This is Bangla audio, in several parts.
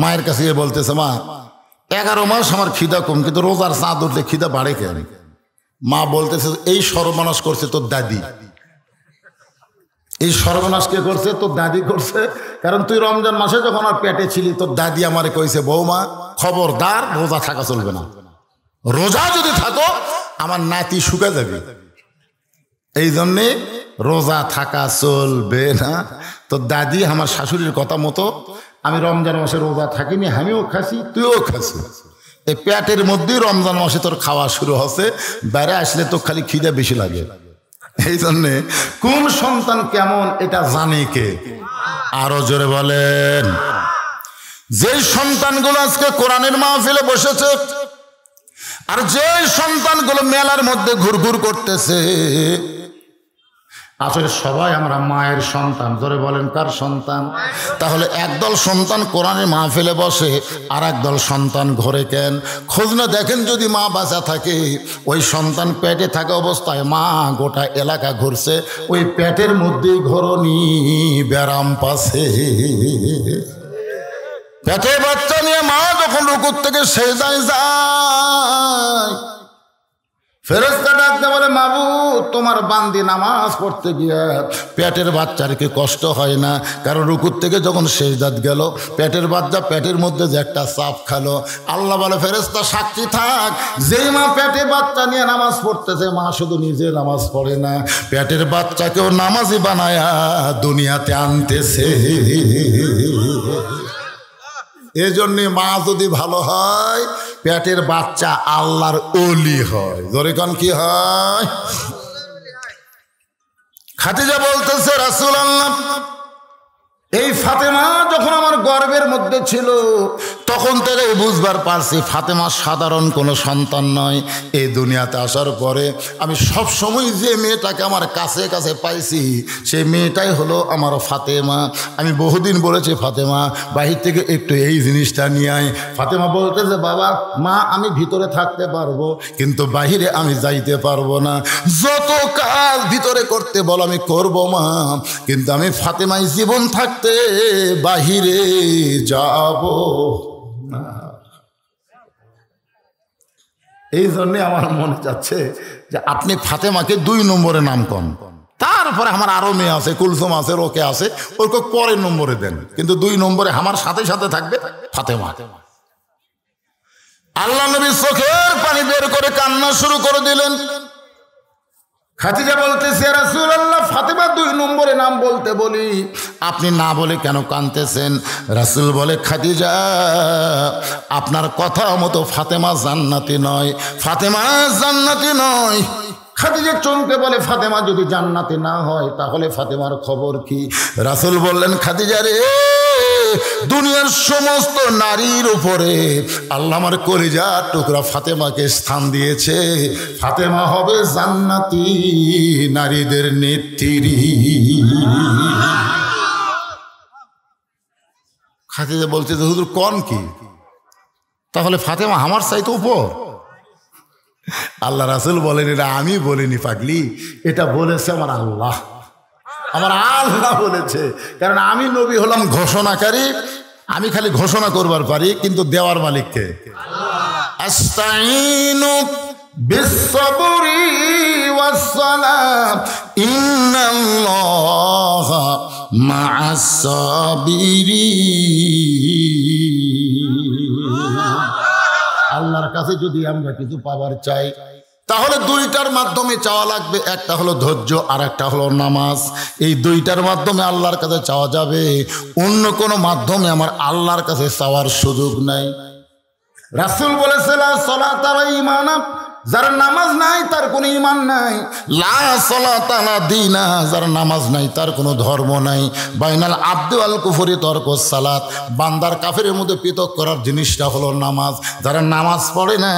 মায়ের কাছে গিয়ে বলতেছে, মা 11 মাস আমার খিদা কম, কিন্তু রোজার চাঁদ উঠলে খিদা বাড়ে কেন? মা বলতেছে, এই সর্বনাশ করছে তোর দাদি। এই সর্বনাশ কে করছে? তোর দাদি করছে। কারণ তুই রমজান মাসে যখন আর পেটে ছিলি, তোর দাদি আমারে কইছে, বৌমা খবরদার রোজা থাকা চলবে না, রোজা যদি থাকো আমার নাতি শুকা যাবে, এই জন্যে রোজা থাকা চলবে না। তো দাদি আমার শাশুড়ির কথা মতো আমি রমজান মাসে রোজা থাকিনি, আমিও খাসি, তুইও খাসি। এই পেটের মধ্যেই রমজান মাসে তোর খাওয়া শুরু হচ্ছে, বাইরে আসলে তো খালি খিদে বেশি লাগে। এই জন্যে কোন সন্তান কেমন এটা জানে কে? আরো জোরে বলেন। যেই সন্তানগুলো আজকে কোরআনের মাহফিলে বসেছে, আর যেই সন্তানগুলো মেলার মধ্যে ঘুরঘুর করতেছে, আসলে সবাই আমরা মায়ের সন্তান। জোরে বলেন, কার সন্তান? তাহলে একদল সন্তান কোরআনের মাহফিলে বসে, আর একদল সন্তান ঘরে কেন? খোঁজ না দেখেন, যদি মা বাঁচা থাকে, ওই সন্তান পেটে থাকা অবস্থায় মা গোটা এলাকা ঘুরছে, ওই পেটের মধ্যেই ঘরনি ব্যারাম পাশে। পেটে বাচ্চা নিয়ে মা যখন রুকুর থেকে সেজদায় যায়, ফেরেশতা ডাকতে বলে, মাবুদ তোমার বান্দি নামাজ পড়তে গিয়ে পেটের বাচ্চার কি কষ্ট হয় না? কারণ রুকুর থেকে যখন সেজদাত গেল, পেটের বাচ্চা পেটের মধ্যে যে একটা চাপ খালো। আল্লাহ বলে, ফেরেশতা সাক্ষী থাক, যেই মা পেটে বাচ্চা নিয়ে নামাজ পড়তেছে, মা শুধু নিজে নামাজ পড়ে না, পেটের বাচ্চাকেও নামাজি বানায়া দুনিয়াতে আনতেছে। এজন্য মা যদি ভালো হয়, পেটের বাচ্চা আল্লাহর ওলি হয়। জোরে কোন কি হয়? খাদিজা বলতেছে, রাসূলুল্লাহ, এই ফাতেমা যখন আমার গর্ভের মধ্যে ছিল, তখন থেকে বুঝবার পারছি ফাতেমা সাধারণ কোনো সন্তান নয়। এই দুনিয়াতে আসার পরে আমি সব সময় যে মেয়েটাকে আমার কাছে কাছে পাইছি, সেই মেয়েটাই হলো আমার ফাতেমা। আমি বহুদিন বলেছি, ফাতেমা বাহির থেকে একটু এই জিনিসটা নিয়ে আয়। ফাতেমা বলতেছে, বাবা মা আমি ভিতরে থাকতে পারবো, কিন্তু বাহিরে আমি যাইতে পারবো না। যত কাজ ভিতরে করতে বল আমি করবো মা, কিন্তু আমি ফাতেমাই জীবন থাকতে বাহিরে যাব না। এই জন্যে আমার মনে যাচ্ছে যে আপনি ফাতেমাকে 2 নম্বরে নাম কম, তারপরে আমার আরো মেয়ে আছে, কুলসুম আছে, রোকে আছে, ওরকে পরের নম্বরে দেন, কিন্তু 2 নম্বরে আমার সাথে সাথে থাকবে ফাতেমা। আল্লাহ নবী চোখের পানি বের করে কান্না শুরু করে দিলেন। খাদিজা বলতেছে, রাসূলুল্লাহ ফাতেমা 2 নম্বরে নাম বলতে বলি, আপনি না বলে কেন কাঁদতেছেন? রাসূল বলে, খাদিজা আপনার কথা মতো ফাতেমা জান্নাতি নয়, ফাতেমা জান্নাতি নয়। খাদিজা চমকে বলে, ফাতেমা যদি জান্নাতি না হয় তাহলে ফাতেমার খবর কি? রাসূল বললেন, খাদিজা রে, দুনিয়ার সমস্ত নারীর উপরে আল্লাহ আমার কলিজার টুকরা ফাতেমাকে স্থান দিয়েছে। ফাতেমা হবে জান্নাতি নারীদের নেত্রী। খাদিজা বলছে, হুজুর কোন কি? তাহলে ফাতেমা আমার চাইতে উপর? আল্লাহ রাসূল বলেন, এটা আমি বলিনি পাগলি, এটা বলেছে আমার আল্লাহ। আমার আল্লাহ বলেছে, কারণ আমি নবী হলাম ঘোষণাকারী, আমি খালি ঘোষণা করবার পারি, কিন্তু দেওয়ার মালিককে। আস্তাইনু বিসসবরি ওয়াসসালাম ইন্নাল্লাহা মা'আস সাবিরিন। আল্লাহর কাছে যদি আমরা কিছু পাবার চাই, তাহলে 2টার মাধ্যমে চাওয়া লাগবে। একটা হলো ধৈর্য, আর একটা হলো নামাজ। এই 2টার মাধ্যমে আল্লাহর কাছে চাওয়া যাবে, অন্য কোনো মাধ্যমে আমার আল্লাহর কাছে চাওয়ার সুযোগ নাই। রাসূল বলেছেন, লা সালাতা লা ঈমান, যার নামাজ নাই তার কোনো ঈমান নাই। লা সালাতা লা দীনা, যার নামাজ নাই তার কোনো ধর্ম নাই। বাইনাল আবদি ওয়াল কুফরি তরকুস সালাত, বান্দার কাফেরের মধ্যে পৃথক করার জিনিসটা হলো নামাজ। যারা নামাজ পড়ে না,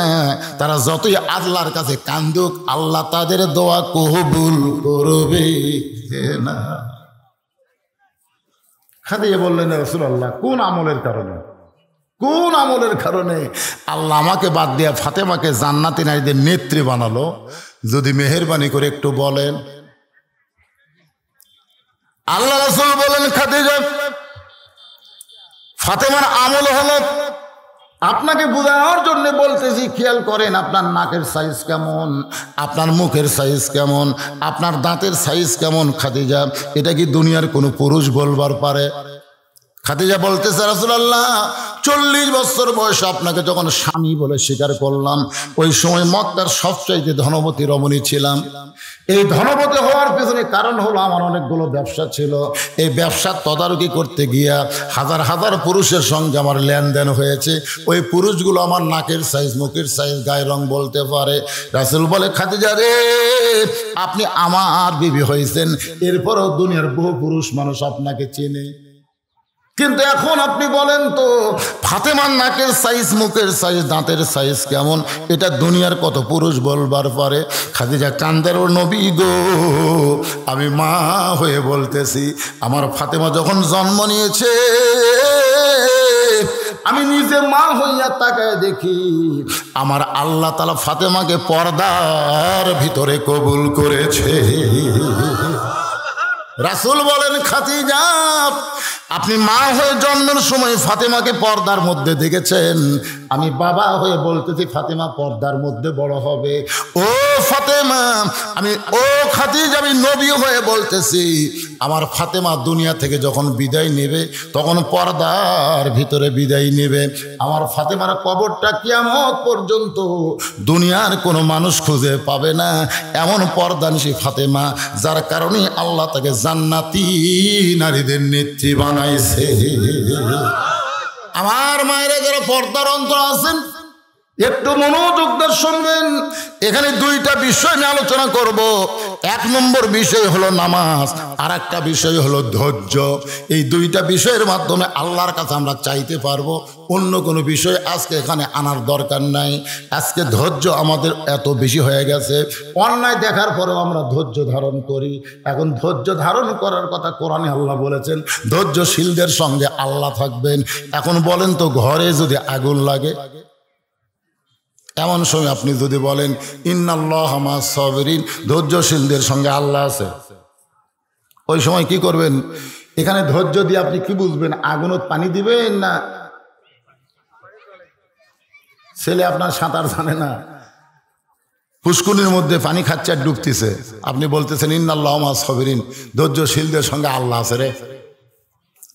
তারা যতই আল্লাহর কাছে কান্দুক, আল্লাহ তাদের দোয়া কবুল করবে না। খাদিজা বললেন, রাসূলুল্লাহ কোন আমলের কারণে, কোন আমলের কারণে আল্লাহ আমাকে বাদ দিয়ে ফাতেমাকে জান্নাতি নারীদের নেত্রী বানালো? যদি মেহেরবানি করে একটু বলেন। আল্লাহ রাসূল বলেন, খাদিজা ফাতেমার আমল হলো, আপনাকে বোঝানোর জন্য বলতেছি, খেয়াল করেন আপনার নাকের সাইজ কেমন, আপনার মুখের সাইজ কেমন, আপনার দাঁতের সাইজ কেমন। খাদিজা, এটা কি দুনিয়ার কোনো পুরুষ বলবার পারে? খাদিজা বলতেছে, রাসূলুল্লাহ 40 বছর বয়সে আপনাকে যখন স্বামী বলে স্বীকার করলাম, ওই সময় মক্কার সবচাইতে ধনবতী রমণী ছিলাম। এই ধনবতী হওয়ার পেছনে কারণ হলো আমার অনেকগুলো ব্যবসা ছিল। এই ব্যবসার তদারকি করতে গিয়া হাজার হাজার পুরুষের সঙ্গে আমার লেনদেন হয়েছে। ওই পুরুষগুলো আমার নাকের সাইজ, মুখের সাইজ, গায়ের রং বলতে পারে। রাসূল বলে, খাদিজা রে, আপনি আমার বিবি হয়েছেন, এরপরও দুনিয়ার বহু পুরুষ মানুষ আপনাকে চেনে। কিন্তু এখন আপনি বলেন তো, ফাতেমার নাকের সাইজ, মুখের সাইজ, দাঁতের সাইজ কেমন, এটা দুনিয়ার কত পুরুষ বলবার পারে? খাদিজা কান্দের, ও নবী গো, আমি মা হয়ে বলতেছি, আমার ফাতেমা যখন জন্ম নিয়েছে, আমি নিজে মা হইয়া তাকায় দেখি আমার আল্লাহ তাআলা ফাতেমাকে পর্দার ভিতরে কবুল করেছে। রাসূল বলেন, খাদিজা, আপনি মা হয়ে জন্মের সময় ফাতেমাকে পর্দার মধ্যে দেখেছেন, আমি বাবা হয়ে বলতেছি ফাতেমা পর্দার মধ্যে বড় হবে। ও ফাতেমা, ও খাদিজা, আমি নবী হয়ে বলতেছি, আমার ফাতেমা দুনিয়া থেকে যখন বিদায় নেবে, তখন পর্দার ভিতরে বিদায় নেবে। আমার ফাতেমার কবরটা কিয়ামত পর্যন্ত দুনিয়ার কোনো মানুষ খুঁজে পাবে না। এমন পর্দানিশী ফাতেমা, যার কারণে আল্লাহ তাকে জান্নাতি নারীদের নেত্রী বানাইছে। আমার মায়েরা যারা পর্দার অন্তর আছেন, একটু মনোযোগ দিয়ে শুনবেন। এখানে দুইটা বিষয় নিয়ে আলোচনা করব। এক নম্বর বিষয় হলো নামাজ, আর একটা বিষয় হলো ধৈর্য। এই দুইটা বিষয়ের মাধ্যমে আল্লাহর কাছে আমরা চাইতে পারবো। অন্য কোনো বিষয় আজকে এখানে আনার দরকার নাই। আজকে ধৈর্য আমাদের এত বেশি হয়ে গেছে, অন্যায় দেখার পরেও আমরা ধৈর্য ধারণ করি। এখন ধৈর্য ধারণ করার কথা কোরআনে আল্লাহ বলেছেন, ধৈর্যশীলদের সঙ্গে আল্লাহ থাকবেন। এখন বলেন তো, ঘরে যদি আগুন লাগে, এমন সময় আপনি যদি বলেন ইন্নাল্লাহা মা'আস সাবিরিন, ধৈর্যশীলদের সঙ্গে আল্লাহ আছে, ওই সময় কি করবেন? এখানে ধৈর্য দিয়ে আপনি কি বুঝবেন? আগুনত পানি দিবেন না ছেলে আপনার সাঁতার জানে না, পুষ্কুনির মধ্যে পানি খাচ্ছে আর ডুবতেছে, আপনি বলতেছেন ইন্নাল্লাহা মা'আস সাবিরিন, ধৈর্যশীলদের সঙ্গে আল্লাহ আছে রে,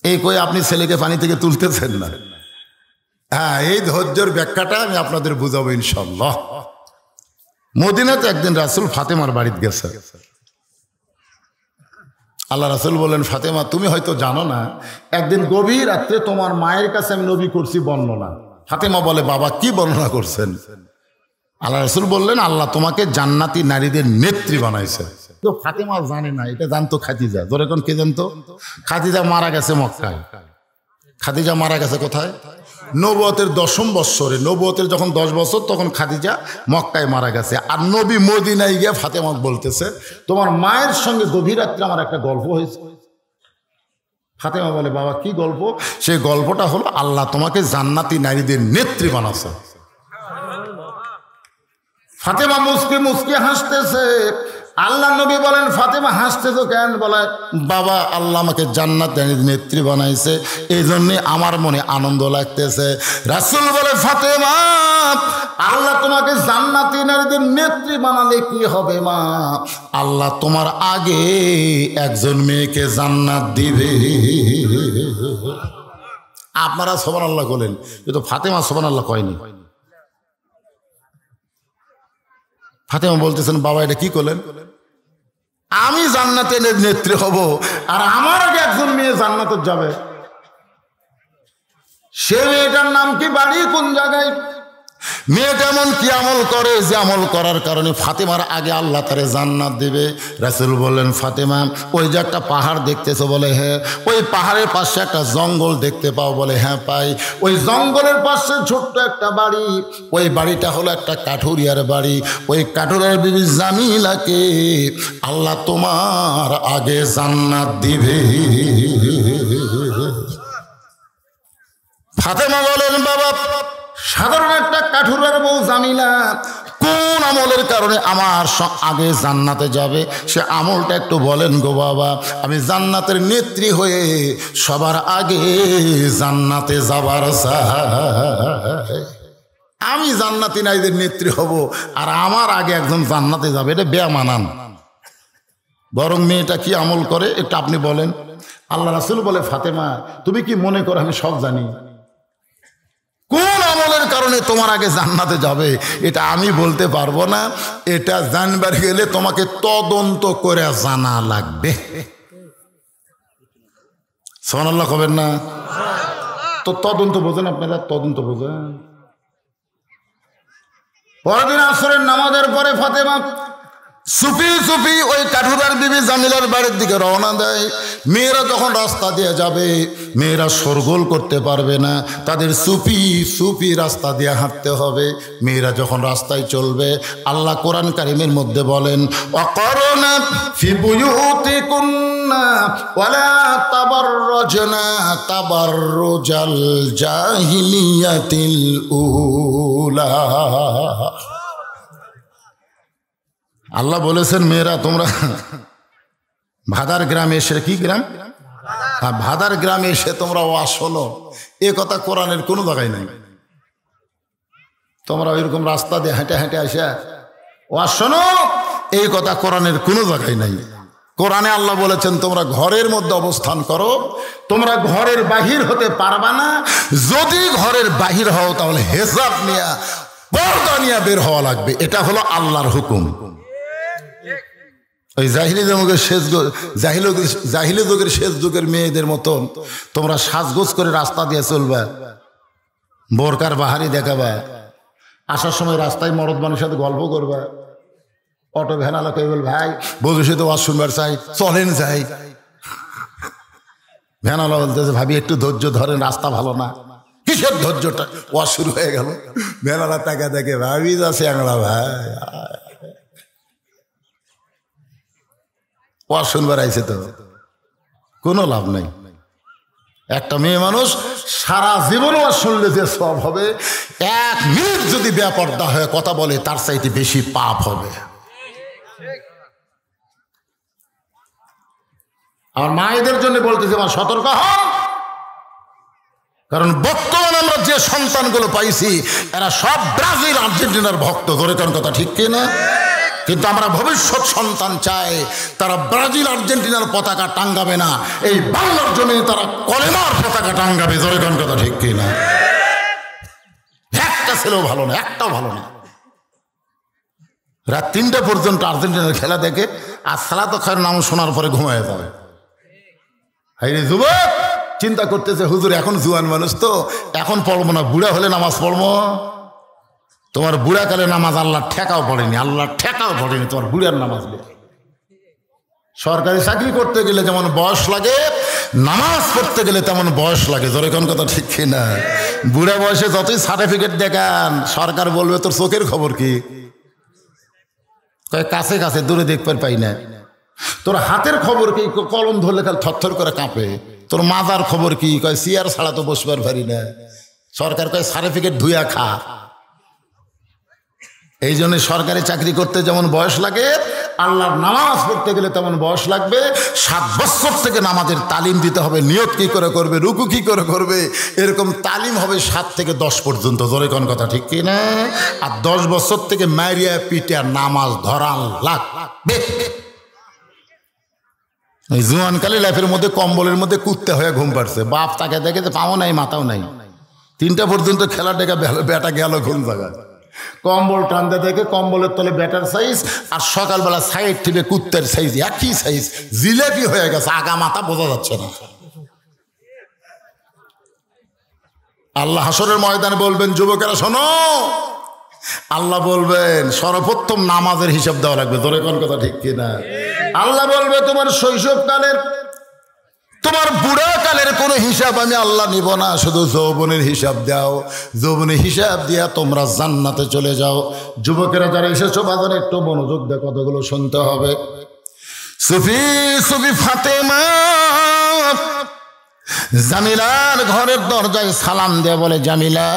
এই কই আপনি ছেলেকে পানি থেকে তুলতেছেন না। হ্যাঁ, এই ধৈর্যের ব্যাখ্যাটা আমি আপনাদের বুঝাবো ইনশাল্লাহ। মদিনাতে একদিন রাসূল ফাতেমার বাড়িতে গেছে। আল্লাহ রাসূল বললেন, ফাতেমা, তুমি হয়তো জানো না, একদিন গভীর রাত্রে তোমার মায়ের কাছে আমি নবী করছি বর্ণনা। ফাতেমা বলে, বাবা কি বর্ণনা করছেন? আল্লাহ রাসূল বললেন, আল্লাহ তোমাকে জান্নাতি নারীদের নেত্রী বানাইছে। তো ফাতেমা জানে না, এটা জানতো খাদিজা। ধরে কোন কে জানতো? খাদিজা মারা গেছে মক্কায়। খাদিজা মারা গেছে কোথায়? নবুয়তের 10ম বৎসরে। নবুয়তের যখন 10 বছর, তখন খাদিজা মক্কায় মারা গেছে। আর নবী মদিনায় গিয়ে ফাতেমা বলতেছে, তোমার মায়ের সঙ্গে গভীর রাত্রে আমার একটা গল্প হয়েছে। ফাতেমা বলে, বাবা কি গল্প? সেই গল্পটা হলো, আল্লাহ তোমাকে জান্নাতি নারীদের নেত্রী বানাচ্ছে। ফাতেমা মুস্কি মুস্কি হাসতেছে। আল্লাহ নবী বলেন, ফাতেমা হাসতেছো কেন? বলে, বাবা, আল্লাহ আমাকে জান্নাতের নেত্রী বানাইছে, এই জন্যে আমার মনে আনন্দ লাগতেছে। রাসূল বলে, ফাতেমা, আল্লাহ তোমাকে জান্নাতি নারীদের নেত্রী বানালে কি হবে মা? আল্লাহ তোমার আগে একজন মেয়েকে জান্নাত দিবে। আপনারা সুবহানাল্লাহ বলেন, কিন্তু ফাতেমা সুবহানাল্লাহ কয়নি। ফাতেমা বলতেছেন, বাবা এটা কি করলেন? আমি জান্নাতের নেত্রী হব, আর আমার আগে একজন মেয়ে জান্নাতে যাবে। সে মেয়েটার নাম কি, বাড়ি কোন জায়গায়, মেয়েটা এমন কি আমল করে যে আমল করার কারণে ফাতেমার আগে আল্লাহ তারে জান্নাত দিবে। রাসূল বললেন, ফাতেমা, ওই যে একটা পাহাড় দেখতেছো? বলে হ্যাঁ। ওই পাহাড়ের পাশে একটা জঙ্গল দেখতে পাও? বলে হ্যাঁ পাই। ওই জঙ্গলের পাশে ছোট্ট একটা বাড়ি, ওই বাড়িটা হলো একটা কাঠুরিয়ার বাড়ি। ওই কাঠুরিয়ার বিবি জামিলাকে আল্লাহ তোমার আগে জান্নাত দিবে। ফাতেমা বলেন, বাবা, সাধারণ একটা কাঠুরার বউ জামিলা কোন আমলের কারণে আমার আগে জান্নাতে যাবে সে আমলটা একটু বলেন গো বাবা। আমি জান্নাতের নেত্রী হয়ে সবার আগে জান্নাতে যাবার চাই। আমি জান্নাতি নারীদের নেত্রী হব আর আমার আগে একজন জান্নাতে যাবে, এটা বেমানান। বরং মেয়েটা কি আমল করে একটু আপনি বলেন। আল্লাহ রাসূল বলে, ফাতেমা তুমি কি মনে করো আমি সব জানি? কোন আমলের কারণে তোমার আগে জান্নাতে যাবে এটা আমি বলতে পারবো না। এটা জানবার গেলে তোমাকে তদন্ত করে জানা লাগবে। সুবহানাল্লাহ কবেন না? তো তদন্ত বোঝেন আপনারা? তদন্ত বোঝেন? পরদিন আসরের নামাজের পরে ফাতেমা সুফি সুফি ওই কাঠুরার বিবি জামিলার বাড়ির দিকে রওনা দেয়। মেয়েরা যখন রাস্তা দিয়ে যাবে, মেয়েরা শোরগোল করতে পারবে না, তাদের সুফি সুফি রাস্তা দিয়ে হাঁটতে হবে। মেয়েরা যখন রাস্তায় চলবে, আল্লাহ কোরআন কারিমের মধ্যে বলেন, ওয়াকরনা ফি বুয়ুতিকুন্না ওয়ালা তাবাররাজনা তাবাররুজাল জাহিলিয়াতিল উলা। আল্লাহ বলেছেন, মেয়েরা তোমরা ভাদার গ্রামে এসে, কি গ্রাম? ভাদার গ্রামে এসে তোমরা ওয়াজ শোনো। এ কথা কোরআনের কোনো জায়গায় নাই। তোমরা ওইরকম রাস্তা দিয়ে হেঁটে হেঁটে আসে ওয়াজ শোনো, এই কথা কোরআনের কোনো জায়গায় নাই। কোরআনে আল্লাহ বলেছেন তোমরা ঘরের মধ্যে অবস্থান করো, তোমরা ঘরের বাহির হতে পারবা না। যদি ঘরের বাহির হও তাহলে হেজাব নিয়ে পর্দা নিয়ে বের হওয়া লাগবে। এটা হলো আল্লাহর হুকুম। ওই জাহিলি যুগের শেষ যুগের মেয়েদের মতন তোমরা সাজগোজ করে রাস্তা দিয়ে চলবা, বোরকার বাহারি দেখাবা, আসার সময় রাস্তায় মরদ মানুষের সাথে গল্প করবা, অটো ভ্যানালা কে বল ভাই বসে তো ওয়াজ শুনবার চাই, চলেন যাই। ভ্যানালা বলতেছে ভাবি একটু ধৈর্য ধরেন, রাস্তা ভালো না। কিসের ধৈর্যটা? ওয়াজ শুরু হয়ে গেল। ভ্যানালা টাকা দেখে ভাবি যাচ্ছে আংলা ভাই ওয়াজ শুনবার আইছে, তো কোনো লাভ নাই। একটা মেয়ে মানুষ সারা জীবন ওয়াজ শুনলে যে সব হবে, 1 মিনিট যদি বেপরদা হয়ে কথা বলে তার চাইতে বেশি পাপ হবে। আমার মায়েদের জন্য বলতেছি, আমার সতর্ক হন। কারণ বর্তমানে আমরা যে সন্তানগুলো পাইছি এরা সব ব্রাজিল আর্জেন্টিনার ভক্ত, ধরে কোন কথা ঠিক কিনা? কিন্তু আমরা ভবিষ্যৎ সন্তান চাই তারা ব্রাজিল আর্জেন্টিনার পতাকা টাঙ্গাবে না, এই বাংলার জমিনে তারা কলেমার পতাকা টাঙ্গাবে, ধরে কোন কথা ঠিক কিনা? একটা ছেলেও ভালো না, একটাও ভালো না। রাত 3টা পর্যন্ত আর্জেন্টিনার খেলা দেখে আর সালাত খায়ের নাম শোনার পরে ঘুমায় যাবে। হাইরে যুবক চিন্তা করতেছে, হুজুর এখন জুয়ান মানুষ তো, এখন পড়বো না, বুড়া হলে নামাজ পড়বো। তোমার বুড়াকালে নামাজ আল্লাহ ঠেকাও পড়েনি, আল্লাহ ঠেকাও পড়েনি তোমার বুড়ার নামাজ। সরকারি চাকরি করতে গেলে যেমন বয়স লাগে, নামাজ পড়তে গেলে তেমন বয়স লাগে, ধরে কোন কথা ঠিক কিনা? বুড়া বয়সে যতই সার্টিফিকেট দেখান সরকার বলবে তোর চোখের খবর কি? কাছে কাছে দূরে দেখবার পাই না। তোর হাতের খবর কি? কলম ধরলে খালি থরথর করে কাঁপে। তোর মাজার খবর কি? কয় চেয়ার ছাড়া তো বসবার পারি না। সরকার কয় সার্টিফিকেট ধুইয়া খা। এই জন্য সরকারি চাকরি করতে যেমন বয়স লাগে, আল্লাহর নামাজ পড়তে গেলে তেমন বয়স লাগবে। 7 বছর থেকে নামাজের তালিম দিতে হবে, নিয়ত কি করে করবে, রুকু কি করে করবে, এরকম তালিম হবে 7 থেকে 10 পর্যন্ত, জোরে কোন কথা ঠিক কিনা? আর 10 বছর থেকে মারিয়া পিটিয়া নামাজ ধরান লাগবে। এই জুয়ানকালী লাইফের মধ্যে কম্বলের মধ্যে কুত্তে হয়ে ঘুম পাড়ছে, বাপ তাকে দেখে যে পাও নাই মাথাও নাই। 3টা পর্যন্ত খেলা ডেকে বেটা গেল ঘুম জায়গা, কম্বল টানতে দেখে কম্বলের তলে ব্যাটার সাইজ আর সকালবেলা সাইড থেকে কুত্তের সাইজ, একই সাইজ, জিলেপি হয়ে গেছে, আগা মাথা বোঝা যাচ্ছে না। আল্লাহ হাসরের ময়দানে বলবেন, যুবকেরা শোনো, আল্লাহ বলবেন সর্বপ্রথম নামাজের হিসাব দেওয়া লাগবে, ধরে কোন কথা ঠিক কিনা? আল্লাহ বলবে তোমার শৈশবকালের, তোমার বুড়াকালের কোনো হিসাব আমি আল্লাহ নিব না, শুধু যৌবনের হিসাব দাও। যৌবনের হিসাব দিয়া তোমরা জান্নাতে চলে যাও। যুবকেরা যারা এসেছো বাজারে একটু মনোযোগ দিয়ে কথাগুলো শুনতে হবে। সুফি সুফি ফাতেমা জামিলার ঘরের দরজায় সালাম দিয়ে বলে, জামিলা,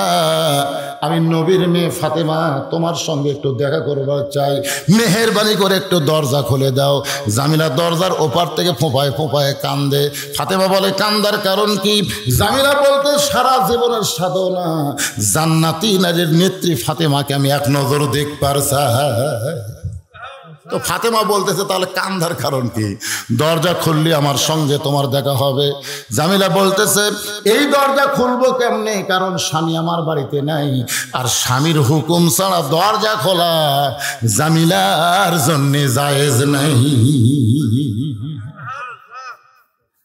আমি নবীর মেয়ে ফাতেমা তোমার সঙ্গে একটু দেখা করবার চাই, মেহেরবানি করে একটু দরজা খুলে দাও। জামিলা দরজার ওপার থেকে ফোঁপায় ফোঁপায় কান্দে। ফাতেমা বলে, কান্দার কারণ কি? জামিলা বলতে, সারা জীবনের সাধনা জান্নাতি নারীর নেত্রী ফাতেমাকে আমি এক নজর দেখবার চাই। তো ফাতেমা বলতেছে, তাহলে কান্দার কারণ কি? দরজা খুললে আমার সঙ্গে তোমার দেখা হবে। জামিলা বলতেছে, এই দরজা খুলবো কেমনে? কারণ স্বামী আমার বাড়িতে নাই, আর স্বামীর হুকুম ছাড়া দরজা খোলা জামিলার জন্যে জায়েজ নাই।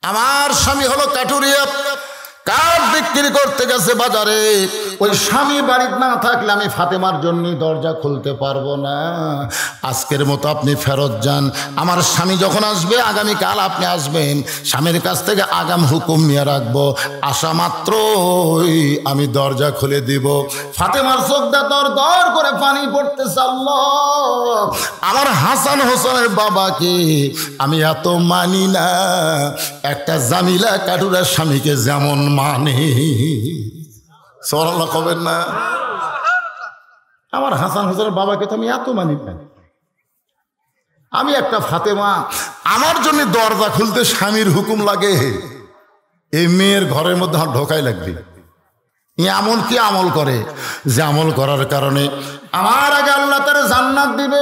আমার স্বামী হলো কাটুরিয়া, কাঠ বিক্রি করতে গেছে বাজারে। ওই স্বামী বাড়িতে না থাকলে আমি ফাতেমার জন্য দরজা খুলতে পারবো না। আজকের মতো আপনি ফেরত যান। আমার স্বামী যখন আসবে, আগামীকাল আপনি আসবেন, স্বামীর কাছ থেকে আগাম হুকুম নিয়ে রাখবো। আসা মাত্রই আমি দরজা খুলে দিব। ফাতেমার চোখটা দর দর করে পানি পড়তেছে। আল্লাহ, আমার হাসান হোসেনের বাবাকে আমি এত মানি না, একটা জামিলা কাটুরার স্বামীকে যেমন মানে। সুবহানাল্লাহ কবেন না? আমার হাসান হোসেনের বাবাকে তো আমি এত মানি না। আমি একটা ফাতেমা, আমার জন্য দরজা খুলতে স্বামীর হুকুম লাগে, এই মেয়ের ঘরের মধ্যে আমার ঢোকাই লাগবে। এমন কি আমল করে যে আমল করার কারণে আমার আগে আল্লাহ তার জান্নাত দিবে।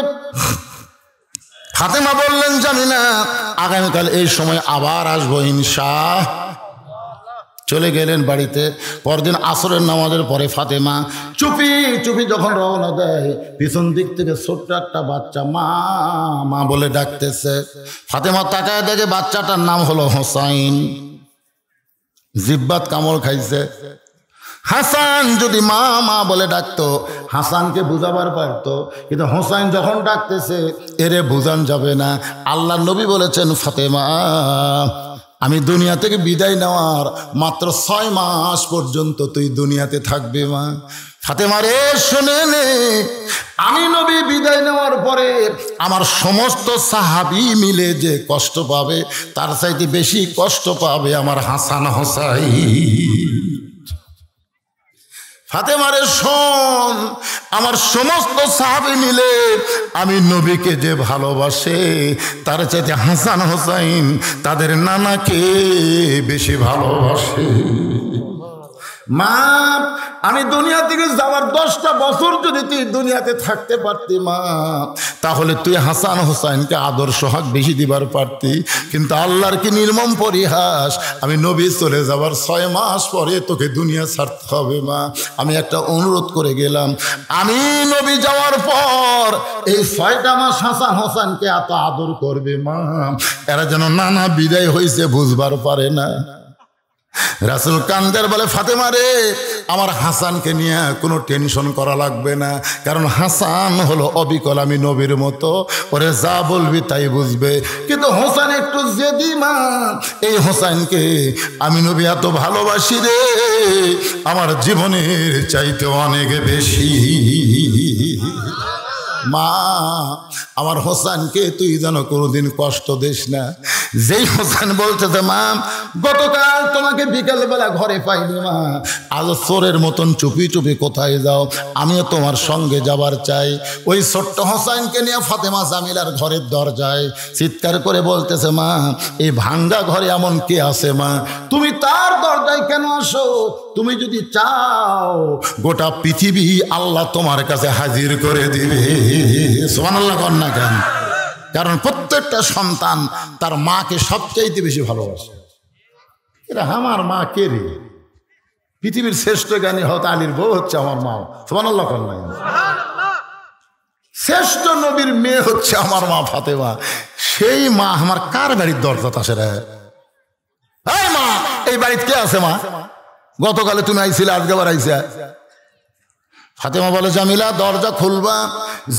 ফাতেমা বললেন, জানি না, আগামীকাল এই সময় আবার আসবো ইনশাআল্লাহ। চলে গেলেন বাড়িতে। পরদিন আসরের নামাজের পরে ফাতেমা চুপি চুপি যখন রওনা দেয়, পিছন দিক থেকে ছোট্ট একটা বাচ্চা মা মা বলে ডাকতেছে। ফাতেমা তাকায় দেখে বাচ্চাটার নাম হলো হোসাইন। জিব্বাত কামড় খাইছে। হাসান যদি মা মা বলে ডাকতো, হাসানকে বুঝাবার পারতো, কিন্তু হোসাইন যখন ডাকতেছে, এরে বুঝান যাবে না। আল্লাহ নবী বলেছেন, ফাতেমা, আমি দুনিয়া থেকে বিদায় নেওয়ার মাত্র 6 মাস পর্যন্ত তুই দুনিয়াতে থাকবে মা। ফাতেমা রে, শুনে নে, আমি নবী বিদায় নেওয়ার পরে আমার সমস্ত সাহাবী মিলে যে কষ্ট পাবে, তার চাইতে বেশি কষ্ট পাবে আমার হাসান হোসাইন। ফাতেমারে শোন, আমার সমস্ত সাহাবী মিলে আমি নবীকে যে ভালোবাসে, তার চাইতে হাসান হোসাইন তাদের নানাকে বেশি ভালোবাসে। মা, আমি দুনিয়া থেকে যাওয়ার 10টা বছর যদি তুই দুনিয়াতে থাকতে পারতি মা, তাহলে তুই হাসান হোসাইনকে আদর সোহাগ বেশি দিবার পারতি। কিন্তু আল্লাহর কি নির্মম পরিহাস, আমি নবী চলে যাওয়ার 6 মাস পরে তোকে দুনিয়া ছাড়তে হবে মা। আমি একটা অনুরোধ করে গেলাম, আমি নবী যাওয়ার পর এই 6টা মাস হাসান হোসাইনকে এত আদর করবে মা, এরা যেন নানা বিদায় হয়েছে বুঝবার পারে না। রাসূল কান্দের বলে, ফাতেমা রে, আমার হাসানকে নিয়ে কোনো টেনশন করা লাগবে না, কারণ হাসান হলো অবিকল আমি নবীর মতো, ওরে যা বলবি তাই বুঝবে। কিন্তু হোসেন একটু জেদি মা, এই হোসেনকে আমি নবী এত ভালোবাসি রে, আমার জীবনের চাইতে অনেক বেশি। মা, আমার হোসেনকে তুই যেন কোনোদিন কষ্ট দিস না। যেই হোসেন বলতেছে, মা, গতকাল তোমাকে বিকেলবেলা ঘরে পাইনি মা, আজ চোরের মতন চুপি চুপি কোথায় যাও, আমিও তোমার সঙ্গে যাবার চাই। ওই ছোট্ট হোসেনকে নিয়ে ফাতেমা জামিলার ঘরের দরজায় চিৎকার করে বলতেছে, মা, এই ভাঙ্গা ঘরে এমন কে আছে মা, তুমি তার দরজায় কেন আসো? তুমি যদি চাও গোটা পৃথিবী আল্লাহ তোমার কাছে হাজির করে দিবে। সুবহানাল্লাহ কর না কেন? কারণ প্রত্যেকটা সন্তান তার মাকে সবচাইতে বেশি ভালোবাসে। এরা আমার মা কে রে? পৃথিবীর শ্রেষ্ঠ জ্ঞানী হত আলীর বউ হচ্ছে আমার মা। সুবহানাল্লাহ কর না? শ্রেষ্ঠ নবীর মেয়ে হচ্ছে আমার মা ফাতেমা। সেই মা আমার কার বাড়ির দরজা আসে রে? এই মা, এই বাড়িতে কে আছে মা? গতকালে তুমি আইছিলে, আজকে আবার আইসা। ফাতেমা বলে, জামিলা দরজা খুলবা?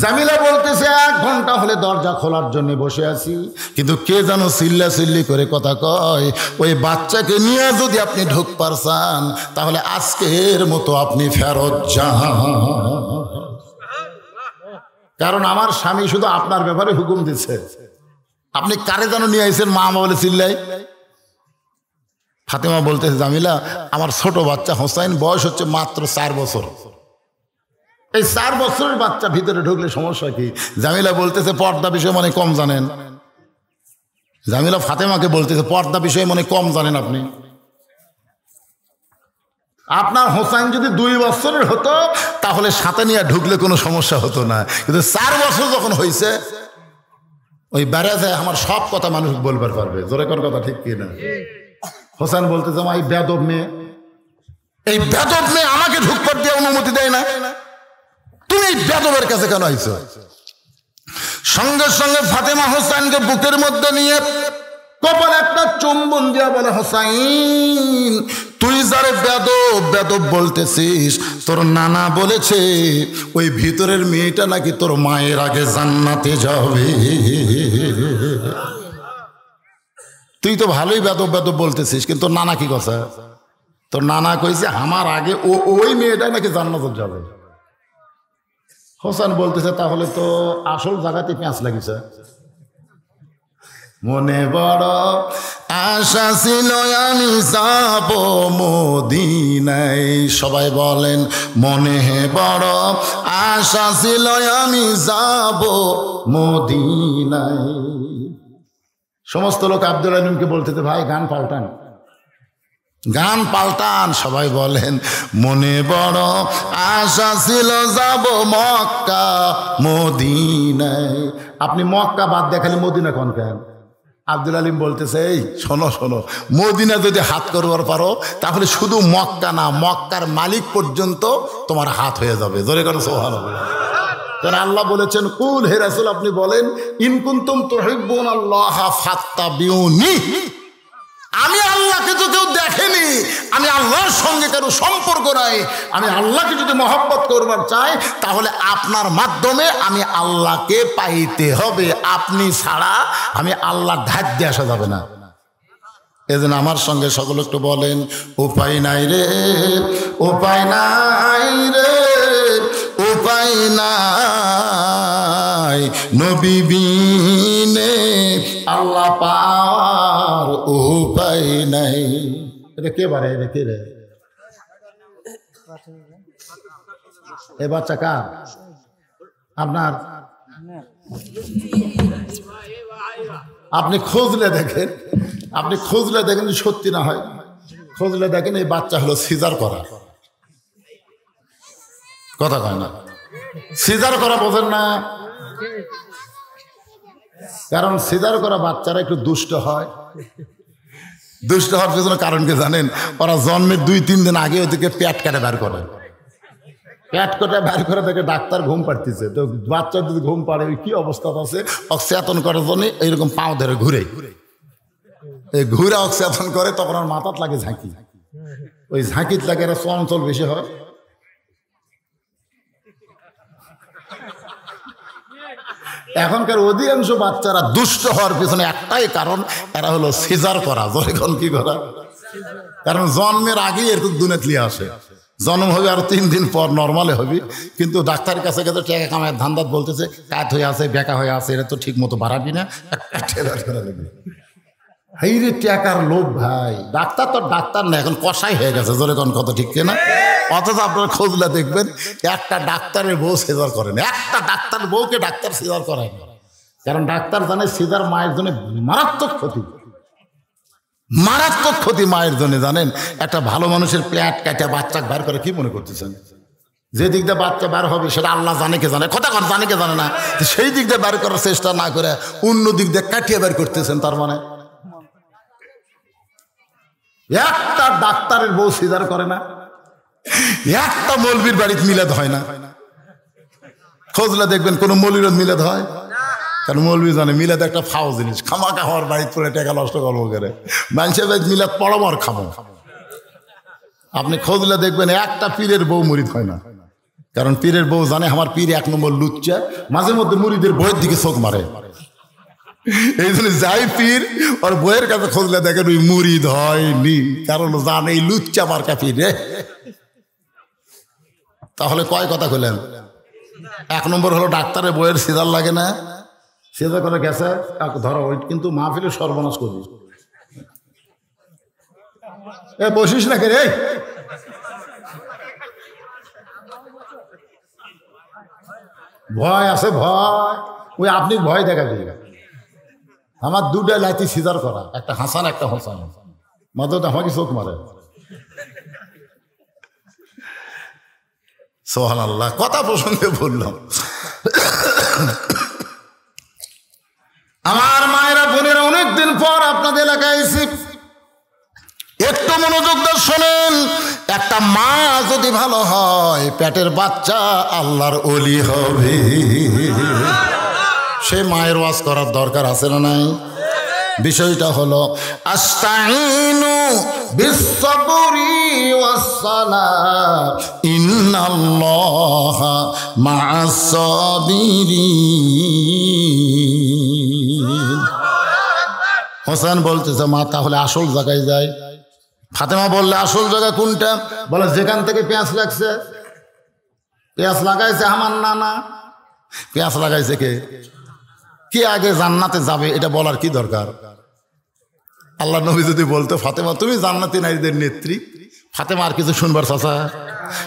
জামিলা বলতেছে, 1 ঘন্টা হলে দরজা খোলার জন্য বসে আছি, কিন্তু কে যেন চিল্লা চিল্লি করে কথা কয়, ওই বাচ্চাকে নিয়ে যদি আপনি ঢুকবার চান তাহলে আজকের মতো আপনি ফেরত যান, কারণ আমার স্বামী শুধু আপনার ব্যাপারে হুকুম দিচ্ছে। আপনি কারে যেন নিয়ে আইছেন মা বলে চিল্লাই। ফাতেমা বলতেছে, জামিলা আমার ছোট বাচ্চা হোসাইন বয়স হচ্ছে মাত্র 4 বছর, এই 4 বছরের বাচ্চা ভিতরে ঢুকলে সমস্যা কি? জামিলা বলতেছে পর্দা বিষয়ে মনে কম জানেন। জামিলা ফাতেমাকে বলতেছে পর্দা বিষয়ে মনে কম জানেন আপনি। আপনার হোসাইন যদি 2 বছরের হতো তাহলে সাথে নিয়ে ঢুকলে কোনো সমস্যা হতো না, কিন্তু 4 বছর যখন হয়েছে ওই ব্যারাজে আমার সব কথা মানুষ বলবার পারবে। জোরে কোন কথা ঠিক কিনা? হোসেন বলতেছে এই বেদব মেয়ে, এই বেদব মেয়ে আমাকে ঢুকবার দিয়ে অনুমতি দেয় না, তুমি এই বেদবের কাছে কেন আইছো? সঙ্গে সঙ্গে ফাতেমা হোসেনকে বুকের মধ্যে নিয়ে কপালে একটা চুম্বন দিয়া বলে, হোসাইন তুই যারে বেদব বেদব বলতেছিস, তোর নানা বলেছে ওই ভিতরের মেয়েটা নাকি তোর মায়ের আগে জান্নাতে যাবে। তুই তো ভালোই বেদব বেদব বলতেছিস, কিন্তু তোর নানা কি কথা? তোর নানা কইছে আমার আগে ওই মেয়েটা নাকি জান্নাতে যাবে। হোসেন বলতেছে তাহলে তো আসল জায়গাতে পেঁচ লাগিছে। মনে বড় আশা ছিল আমি যাব মদিনায়, সবাই বলেন মনে বড় আশা ছিল আমি যাব মদিনায়। সমস্ত লোক আব্দুল আলিমকে বলতেছে ভাই গান পাল্টান, গান পাল্টান। সবাই বলেন মনে বড় আশা ছিল যাব মক্কা মদিনায়। আপনি মক্কা বাদ দেখালে মদিনা কোন কেন? আব্দুল আলিম বলতেছে এই শোনো শোনো, মদিনা যদি হাত করবার পারো তাহলে শুধু মক্কা না, মক্কার মালিক পর্যন্ত তোমার হাত হয়ে যাবে। জোরে করে সুবহানাল্লাহ। কারণ আল্লাহ বলেছেন কুল হে রাসূল আপনি বলেন ইন কুনতুম তুহিব্বুনাল্লাহ ফাত্তাবিউনি, আমি আল্লাহকে তো কেউ দেখেনি, আমি আল্লাহর সঙ্গে কারো সম্পর্ক নাই, আমি আল্লাহকে যদি মহব্বত করবার চাই তাহলে আপনার মাধ্যমে আমি আল্লাহকে পাইতে হবে, আপনি ছাড়া আমি আল্লাহর ধার দিয়ে আসা যাবে না। এজন্য আমার সঙ্গে সকল একটু বলেন উপায় নাই রে, উপায় নাই রে, উপায় নাই নবী বিনে আল্লাহ পাওয়ার উপায় নাই। এটা কে বারে? এটা কে রে? এ বাচ্চা কার? আপনার? আপনি খুঁজলে দেখেন, আপনি খুঁজলে দেখেন সত্যি না হয়, খুঁজলে দেখেন এই বাচ্চা হলো সিজার করা। কথা কয় না, সিজার করা বোঝেন না? কারণ সিজার করা বাচ্চারা একটু দুষ্ট হয়। দুষ্ট হওয়ার পেছনে কারণ কি জানেন? ওরা জন্মের 2-3 দিন আগে ওদেরকে পেট কাটে বের করে, পেট কেটে বের করে দেখে ডাক্তার ঘুম পাড়তেছে, তো বাচ্চা যদি ঘুম পাড়ে কি অবস্থা আছে, অক্সিয়াতন করার জন্য এইরকম পাও ধরে ঘুরে, এই ঘুরে অক্সিয়াতন করে, তখন আর মাথাত লাগে ঝাঁকি, ওই ঝাঁকিত লাগে এরা চঞ্চল বেশি হয়। এখনকার অধিকাংশ বাচ্চারা দুষ্ট হওয়ার পিছনে একটাই কারণ, এরা হলো সিজার করা। যখন কি করা? কারণ জন্মের আগেই এরকম দুনিয়াতে নিয়ে আসে, জন্ম হবে আর 3 দিন পর নর্মালে হবে, কিন্তু ডাক্তারের কাছে গেছে টাকা কামায় ধান্দাত বলতেছে কাত হয়ে আছে, বেকা হয়ে আছে, এটা তো ঠিক মতো বাড়াবি না, হাই রে টাকার লোভ ভাই। ডাক্তার তো ডাক্তার না, এখন কষাই হয়ে গেছে। জোরে কোন কথা ঠিক কিনা? অথচ আপনার খোঁজলে দেখবেন একটা ডাক্তারের বউ সিজার করেন, একটা ডাক্তার বউকে ডাক্তার সিজার করায় না। কারণ ডাক্তার জানে সিজার মায়ের জন্য মারাত্মক ক্ষতি, মারাত্মক ক্ষতি মায়ের জন্য। জানেন একটা ভালো মানুষের পেট কাটা বাচ্চা বার করে কি মনে করতেছেন? যে দিক দিয়ে বাচ্চা বার হবে সেটা আল্লাহ জানে কে জানে, কথা কথা জানে কে জানে না, সেই দিক দিয়ে বার করার চেষ্টা না করে অন্য দিক দিয়ে কাটিয়ে বার করতেছেন। তার মানে একটা ডাক্তারের বউ সিজার করে না, একটা মৌলবীর বাড়িতে মিলাদ হয় না। খোঁজলে দেখবেন কোন মৌলবীর মিলাদ হয়, কারণ মৌলবী জানে মিলাদ একটা ফাও জিনিস, খামাকা হওয়ার বাড়িতে পড়ে টাকা নষ্ট করবো করে মানুষের বাড়িতে মিলাদ পড়াবো আর খাবো। আপনি খোঁজলে দেখবেন একটা পীরের বউ মুরিদ হয় না, কারণ পীরের বউ জানে আমার পীর 1 নম্বর লুচ্চা, মাঝে মধ্যে মুরিদের বইয়ের দিকে চোখ মারে। এই জন্য যাই পীর ওর বইয়ের কাছে খোঁজলে দেখেন ওই মুরিদ হয়নি, কারণ জানে এই লুচ্চা মার্কা পীর রে। তাহলে কয় কথা কইলেন? 1 নম্বর হলো ডাক্তারের বইয়ের সিজার লাগে না, সিজার করে গেছে ধরো ওই, কিন্তু মাহফিলের সর্বনাশ করবি। এ বসিস না কে রে? ভয় আছে ভয়, ওই আপনি ভয় দেখা দিয়ে আমার দুটা লাইতি সিজার করা, একটা হাসান একটা হোসান, মাদত আমাকে চোখ মারে। সুবহানাল্লাহ। কথা প্রসঙ্গে বললাম, আমার মায়েরা বোনেরা অনেকদিন পর আপনাদের এলাকায় এসে একটু মনোযোগ দিয়ে শোনেন। একটা মা যদি ভালো হয়, পেটের বাচ্চা আল্লাহর ওলি হবে। সে মায়ের ওয়াজ করার দরকার আছে না নাই? বিষয়টা হলো আস্তাইনু বিসসবরি ওয়াসসালাহ ইন্নাল্লাহা মা'আস সাবিরিন। হোসেন বলতেছে, মা তাহলে আসল জায়গায় যায়। ফাতেমা বললে আসল জায়গা কোনটা? বলে যেখান থেকে পেঁয়াজ লাগছে। পেঁয়াজ লাগাইছে আমার নানা। পেঁয়াজ লাগাইছে কে? কে আগে জান্নাতে যাবে এটা বলার কি দরকার? আল্লাহ নবী যদি বলতো ফাতেমা তুমি জান্নাতি নারীদের নেত্রী, ফাতেমা আর কিছু শুনবার চাচা।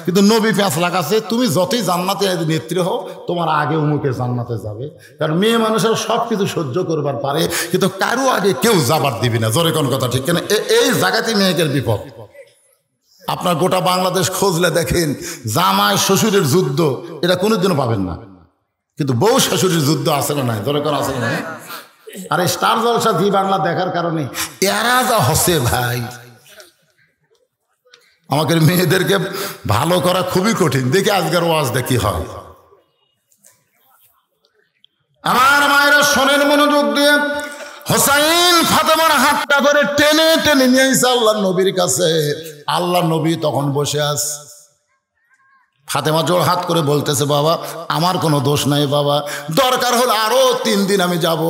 কিন্তু নবী পেঁয়াজ লাগাচ্ছে, তুমি যতই জান্নাতি নারীদের নেত্রী হও, তোমার আগে উমুকে জান্নাতে যাবে। কারণ মেয়ে মানুষের সব কিছু সহ্য করবার পারে, কিন্তু কারো আগে কেউ যাবার দিবি না। জোরে কোন কথা ঠিক কেন? এই জায়গাতে মেয়েদের বিপদ। আপনার গোটা বাংলাদেশ খোঁজলে দেখেন, জামাই শ্বশুরের যুদ্ধ এটা কোনোদিনও পাবেন না, কিন্তু বউ শাশুড়ির যুদ্ধ আছে না নাই? জোরে করে আছে না? আর এই স্টার জলসা জি বাংলা দেখার কারণে এরা যা হসে ভাই, আমাকে মেয়েদেরকে ভালো করা খুবই কঠিন। দেখি আজকের ওয়াজ দেখি হয়। আমার মায়েরা শোনেন মনোযোগ দিয়ে। হোসাইন ফাতেমার হাতটা ধরে টেনে টেনে নিয়ে এসে আল্লাহ নবীর কাছে। আল্লাহ নবী তখন বসে আছে। ফাতেমা জোর হাত করে বলতেছে, বাবা আমার কোনো দোষ নাই বাবা, দরকার হলে আরো 3 দিন আমি যাব,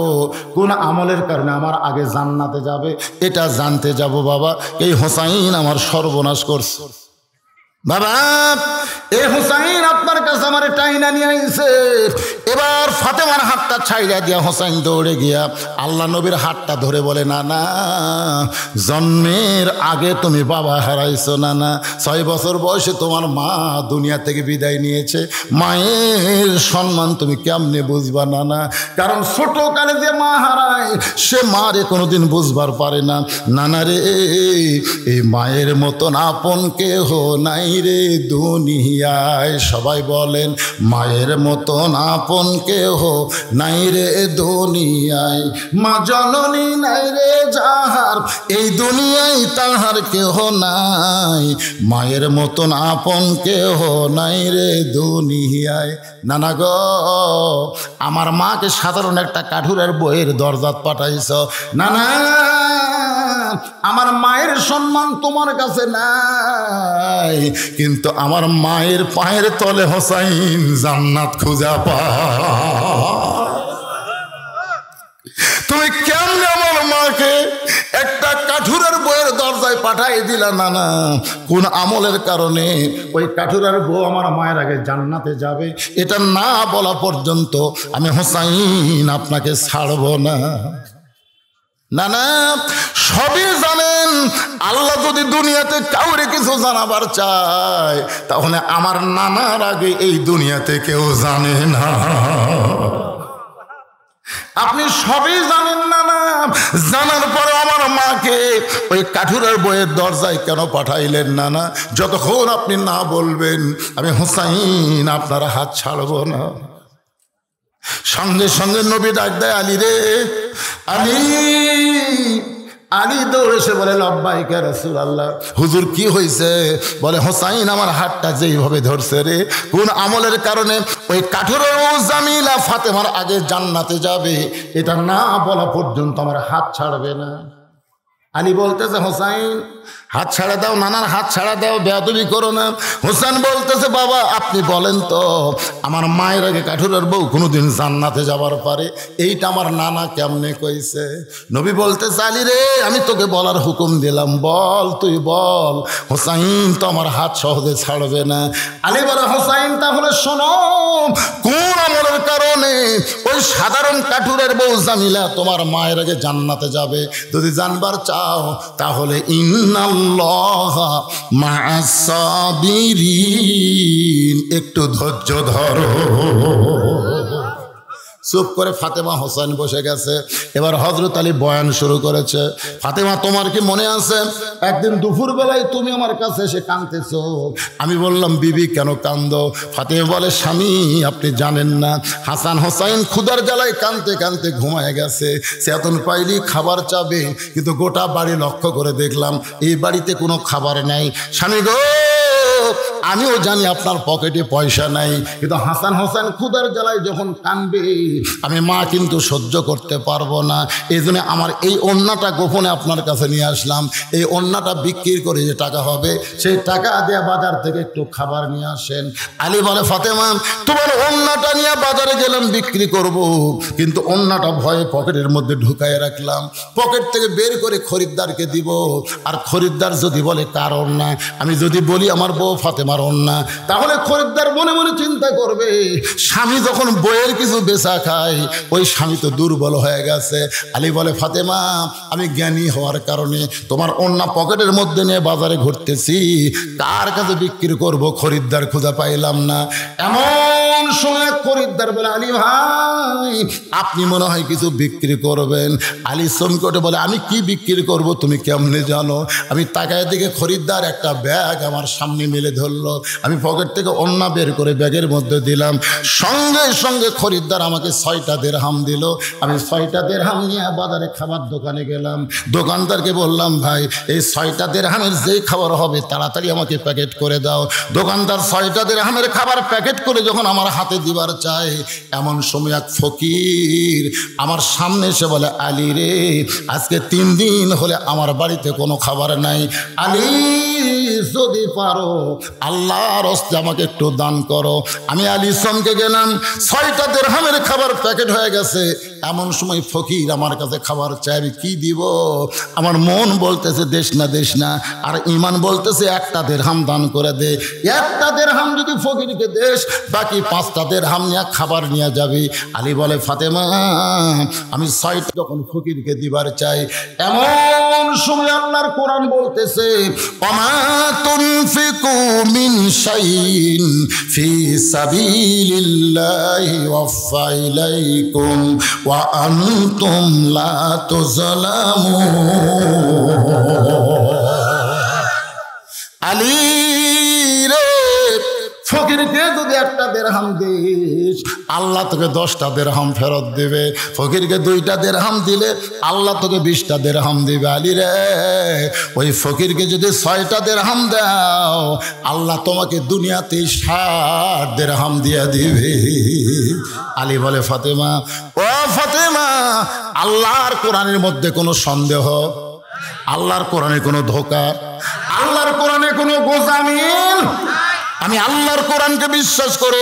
কোন আমলের কারণে আমার আগে জান্নাতে যাবে এটা জানতে যাব বাবা। এই হোসাইন আমার সর্বনাশ করছে বাবা। এই হোসাইন আপনার কাছে আমার টাইনা নিয়ে আইছে। এবার ফাতেমার হাতটা ছাইড়া দিয়া হোসাইন দৌড়ে গিয়া আল্লাহ নবীর হাতটা ধরে বলে, না না, জন্মের আগে তুমি বাবা হারাইছো না না। 6 বছর বয়সে তোমার মা দুনিয়া থেকে বিদায় নিয়েছে। মায়ের সম্মান তুমি কেমনে বুঝবা না না? কারণ ছোট কালে যে মা হারায় সে মারে কোনোদিন বুঝবার পারে না। নানা রে, এই মায়ের মতন আপন কেহ নাই রে দুনিয়ায়। সবাই বলেন, মায়ের মতন আপন কেহ নাই রে দুনিয়ায়। মা জননী নাই রে যাহার, এই দুনিয়ায় তাহার কেহ নাই। মায়ের মতন আপন কেহ নাই রে দুনিয়ায়। নানা গো, আমার মাকে সাধারণ একটা কাঠুরের বইয়ের দরজাত পাঠাইছ। নানা, আমার মায়ের সম্মান তোমার কাছে নাই, কিন্তু আমার মায়ের পায়ের তলে হোসাইন জান্নাত খুঁজা পায়। তুমি কেমনে আমার মাকে একটা কাঠুরের বইয়ের দরজায় পাঠাই দিলা? নানা, কোন আমলের কারণে ওই কাঠুরের বউ আমার মায়ের আগে জান্নাতে যাবে এটা না বলা পর্যন্ত আমি হোসাইন আপনাকে ছাড়ব না। না না, সবই জানেন। আল্লাহ যদি দুনিয়াতে কাউরে কিছু জানাবার চায়, তাহলে আমার নানার আগে এই দুনিয়াতে কেউ জানে না। আপনি সবই জানেন না না, জানার পরে আমার মাকে ওই কাঠুরের বইয়ের দরজায় কেন পাঠাইলেন না না? যতক্ষণ আপনি না বলবেন আমি হোসাইন আপনার হাত ছাড়ব না। সঙ্গে সঙ্গে নবী ডাক দেয়, আলী রে আলী। আলী দৌড়ে এসে বলে, লব্বাইক ইয়া রাসূলুল্লাহ। হুজুর কি হয়েছে? বলে, হোসাইন আমার হাতটা যেইভাবে ধরছে রে, কোন আমলের কারণে ওই কাঠুরের জামিলা ফাতেমার আগে জান্নাতে যাবে এটা না বলা পর্যন্ত আমার হাত ছাড়বে না। আলী বলতেছে, হোসাইন হাত ছাড়া দাও, নানার হাত ছাড়া দাও, বেয়াদবি করো না। হোসেন বলতেছে, বাবা আপনি বলেন তো, আমার মায়ের আগে কাঠুরের বউ কোনোদিন জান্নাতে যাবার পারে? এইটা আমার নানা কেমনে কইছে? নবী বলতেছে, আলী রে আমি তোকে বলার হুকুম দিলাম, বল তুই বল। হোসাইন তো আমার হাত সহজে ছাড়বে না। আলী বলে, হোসাইন তাহলে শোনো, কোন আমলের কারণে ওই সাধারণ কাঠুরের বউ জামিলা তোমার মায়ের আগে জান্নাতে যাবে যদি জানবার চাও, তাহলে ইন্নাল্লাহ ইন্নাল্লাহা মা'আস সাবিরিন, একটু ধৈর্য ধরো। চুপ করে ফাতেমা হোসেন বসে গেছে। এবার হযরত আলী বয়ান শুরু করেছে। ফাতেমা, তোমার কি মনে আছে একদিন দুপুর বেলায় তুমি আমার কাছে এসে কাঁদতেছো? আমি বললাম, বিবি কেন কান্দো? ফাতেমা বলে, স্বামী আপনি জানেন না, হাসান হোসেন ক্ষুধার জ্বালায় কাঁদতে কাঁদতে ঘুমায় গেছে। চেতন পাইলি খাবার চাবে, কিন্তু গোটা বাড়ি লক্ষ্য করে দেখলাম এই বাড়িতে কোনো খাবার নাই। স্বামী গো, আমিও জানি আপনার পকেটে পয়সা নাই, কিন্তু হাসান হোসেন ক্ষুধার জ্বালায় যখন কাঁদবে আমি মা কিন্তু সহ্য করতে পারবো না। এই জন্য আমার এই ওড়নাটা গোপনে আপনার কাছে নিয়ে আসলাম। এই ওড়নাটা বিক্রি করে যে টাকা হবে সেই টাকা দিয়ে বাজার থেকে একটু খাবার নিয়ে আসেন। আলী বলে, ফাতেমা তোমার ওড়নাটা নিয়ে বাজারে গেলাম বিক্রি করব, কিন্তু ওড়নাটা ভয়ে পকেটের মধ্যে ঢুকায় রাখলাম। পকেট থেকে বের করে খরিদ্দারকে দিব, আর খরিদ্দার যদি বলে কার ওড়না, আমি যদি বলি আমার বউ ফাতেমার ওড়না, তাহলে খরিদ্দার মনে মনে চিন্তা করবে স্বামী যখন বইয়ের কিছু বেচা খায় ওই স্বামী তো দুর্বল হয়ে গেছে। আলী বলে, ফাতেমা আমি জ্ঞানী হওয়ার কারণে তোমার ওড়না পকেটের মধ্যে নিয়ে বাজারে ঘুরতেছি, কার কাছে বিক্রি করব খরিদ্দার খুঁজে পাইলাম না। এমন সময় খরিদ্দার বলে, আলী ভাই আপনি মনে হয় কিছু বিক্রি করবেন। আলী চমকে বলে, আমি কি বিক্রি করব তুমি কেমনে জানো? আমি তাকায় দিকে খরিদ্দার একটা ব্যাগ আমার সামনে মেলে ধরলো। আমি পকেট থেকে ওড়না বের করে ব্যাগের মধ্যে দিলাম। সঙ্গে সঙ্গে খরিদ্দার আমাকে 6টা দিরহাম দিল। আমি 6টা দিরহাম নিয়ে বাজারে খাবার দোকানে গেলাম। দোকানদারকে বললাম, ভাই এই 6টা দিরহামের যেই খাবার হবে তাড়াতাড়ি আমাকে প্যাকেট করে দাও। দোকানদার 6টা দিরহামের খাবার প্যাকেট করে যখন আমার হাতে দিবার চায়, এমন সময় এক ফকির আমার সামনে এসে বলে, আলী রে আজকে 3 দিন হলে আমার বাড়িতে কোনো খাবার নাই। আলী যদি পারো আল্লাহর হস্তে আমাকে একটু দান করো। আমি আলী চমকে গেলাম, 6টা দিরহামের খাবার প্যাকেট হয়ে গেছে। এমন সময় ফকির আমার কাছে খাবার চাই, আমি কি দিব? আমার মন বলতেছে দেশ না দেশ না, আর ইমান বলতেছে একটা দিরহাম দান করে দে। একটা দিরহাম যদি ফকিরকে দেশ, বাকি 5টা দিরহাম নিয়ে খাবার নিয়ে যাবি। আলী বলে, ফাতেমা আমি 6টা যখন ফকিরকে দিবার চাই, এমন সময় আল্লাহর কোরআন বলতেছে, ওমা তুনফিকু মিন শাইইন ফি সাবিলিল্লাহি ওয়াফা ইলাইকুম ওয়া আনতুম লা তুযলামুন। আলী রে, ফকিরকে যদি একটা দিরহাম দিস আল্লাহ তোকে 10টা দিরহাম ফেরত দেবে। ফকিরকে 2টা দিরহাম দিলে আল্লাহ তোকে 20টা দিরহাম দিবে। আলী রে, ওই ফকিরকে যদি 6টা দিরহাম দাও আল্লাহ তোমাকে দুনিয়াতে 60 দিরহাম দিয়ে দিবে। আলী বলে, ফাতেমা ও ফাতেমা, আল্লাহর কোরআনের মধ্যে কোনো সন্দেহ, আল্লাহর কোরআনে কোনো ধোঁকা, আল্লাহর কোরআনে কোনো গোজামিল। আমি আল্লাহর কোরআনকে বিশ্বাস করে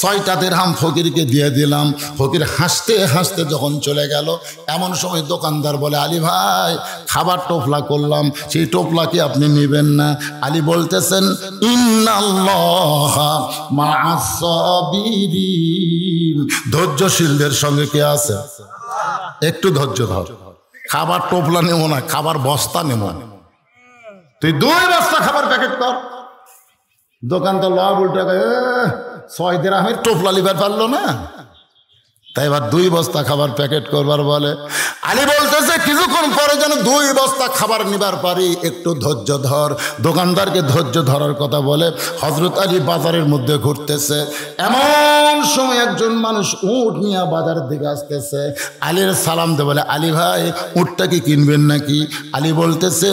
6টা দিরহাম ফকিরকে দিয়ে দিলাম। ফকির হাসতে হাসতে যখন চলে গেল, এমন সময় দোকানদার বলে, আলী ভাই খাবার টোপলা করলাম, সেই টোপলা কি আপনি নেবেন না? আলী বলতেছেন, ইন্নাল্লাহা মা'আস সাবিরিন, ধৈর্যশীলদের সঙ্গে কে আছে? একটু ধৈর্য ধর। খাবার টোপলা নেব না, খাবার বস্তা নেব। তুই 2 বস্তা খাবার প্যাকেট কর। দোকানদার লব উল্টা 6 দিরহামের টোপলা লিবার পারলো না, তাই এবার 2 বস্তা খাবার প্যাকেট করবার বলে। আলী বলতেছে, কিছুক্ষণ পরে যেন 2 বস্তা খাবার নিবার পারি, একটু ধৈর্য ধর। দোকানদারকে ধৈর্য ধরার কথা বলে হযরত আলী বাজারের মধ্যে ঘুরতেছে। এমন সময় একজন মানুষ উট নিয়ে বাজারের দিকে আসতেছে। আলীর সালাম দে বলে, আলী ভাই উটটা কি কিনবেন নাকি? আলী বলতেছে,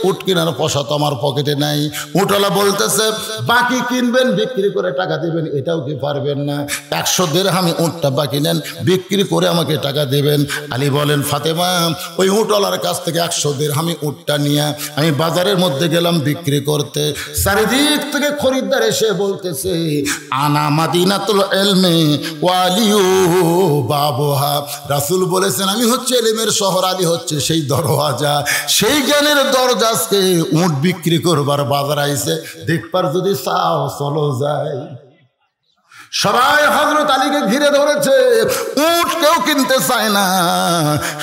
উট কেনার পয়সা তো আমার পকেটে নাই। উটওয়ালা বলতেছে, বাকি কিনবেন, বিক্রি করে টাকা দেবেন, এটাও কি পারবেন না? 100 দিরহামে উটটা বাকি নেন, বিক্রি করে আমাকে টাকা দেবেন। আলী বলেন, ফাতেমা ওই উটওয়ালার কাছ থেকে 100 দিরহামে উটটা নিয়ে আমি বাজারের মধ্যে গেলাম বিক্রি করতে। চারিদিক থেকে খরিদ্দার এসে বলতেছে, আনা মাদিনাতুল ইলমি ওয়া আলিউ বাবুহা। রাসূল বলেছেন, আমি হচ্ছে ইলমের শহর, আলী হচ্ছে সেই দরওয়াজা, সেই জ্ঞানের দরজা। আজকে উট বিক্রি করবার বাজার আইছে, দেখবার যদি চাও চলো যাই। সবাই হযরত আলীকে ঘিরে ধরেছে, উট কেউ কিনতে চায় না।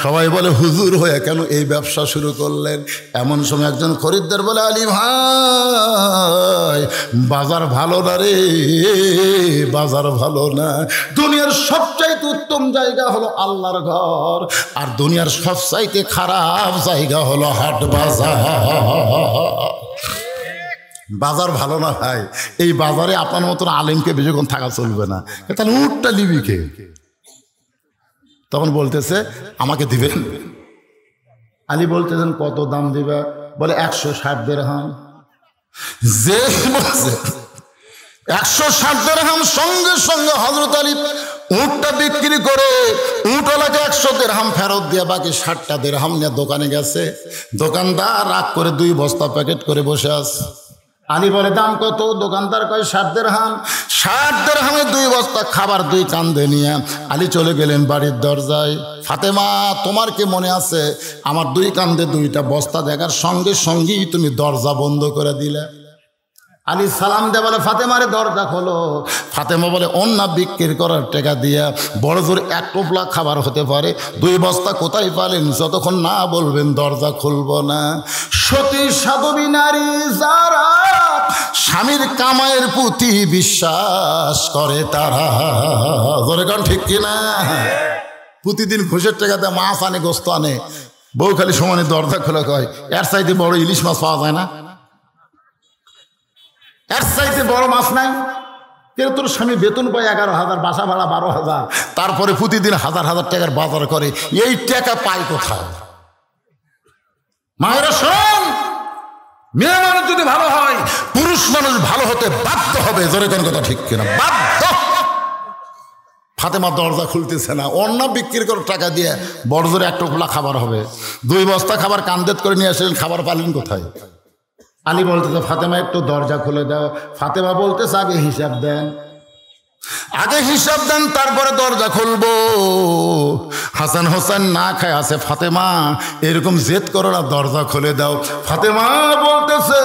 সবাই বলে হুজুর হয়ে কেন এই ব্যবসা শুরু করলেন? এমন সময় একজন খরিদ্দার বলে, আলী ভাই বাজার ভালো না রে, বাজার ভালো না। দুনিয়ার সবচাইতে উত্তম জায়গা হলো আল্লাহর ঘর, আর দুনিয়ার সবচাইতে খারাপ জায়গা হলো হাট বাজার। বাজার ভালো না ভাই, এই বাজারে আপনার মতন আলেমকে বেশিক্ষণ থাকা চলবে না, তাহলে উটটা নিবি কে? তখন বলতেছে আমাকে দিবেন। আলী বলতেছেন কত দাম দিবে? বলে 160 দিরহাম। যে বলছে 160 দিরহাম, সঙ্গে সঙ্গে হযরত আলী উটটা বিক্রি করে উটওয়ালাকে 100 দিরহাম ফেরত দিয়ে বাকি 60টা দিরহাম নিয়ে দোকানে গেছে। দোকানদার রাগ করে 2 বস্তা প্যাকেট করে বসে আছে। আলী বলে দাম কত? দোকানদার কয় 60 দিরহাম। 60 দিরহামে 2 বস্তা খাবার 2 কান্দে নিয়ে আলী চলে গেলেন বাড়ির দরজায়। ফাতেমা তোমার কি মনে আছে আমার 2 কান্দে 2টা বস্তা দেখার সঙ্গে সঙ্গেই তুমি দরজা বন্ধ করে দিলে? আলী সালাম দে বলে ফাতেমারে দরজা খোলো। ফাতেমা বলে অন্য বিক্রি করার টাকা দিয়া বড় জোর 1 টোপলা খাবার হতে পারে, 2 বস্তা কোথায় পালেন? যতক্ষণ না বলবেন দরজা খুলব না। সতী সাধবী নারী যারা স্বামীর কামাইয়ের প্রতি বিশ্বাস করে তারা, ধরে কারণ ঠিক কিনা? প্রতিদিন ঘুষের টাকাতে মাছ আনে, গোস্ত আনে, বউ খালি সমানে দরজা খোলা কয় এর চাইতে বড় ইলিশ মাছ পাওয়া যায় না, এর চাইতে বড় মাছ নাই। কিন্তু তোর স্বামী বেতন পায় 11,000, বাসা ভাড়া 12,000, তারপরে প্রতিদিন 1,000 টাকার বাজার করে, এই টাকা পায় কোথায়? মায়েরা শোন, মেয়ে মানুষ যদি ভালো হয় পুরুষ মানুষ ভালো হতে বাধ্য হবে, জোরে কোন কথা ঠিক কিনা? বাধ্য। ফাতেমা দরজা খুলতেছে না, অন্য বিক্রি করে টাকা দিয়ে বড় জোরে 1 টোপলা খাবার হবে, 2 বস্তা খাবার কান্দেত করে নিয়ে আসলেন, খাবার পালেন কোথায়? আলী বলতেছে ফাতেমা একটু দরজা খুলে দাও। ফাতেমা বলতেছে আগে হিসাব দেন, আগে হিসাব দেন তারপরে দরজা খুলবো। হাসান হোসেন না খায় আছে, ফাতেমা এরকম জেদ করো না, দরজা খুলে দাও। ফাতেমা বলতেছে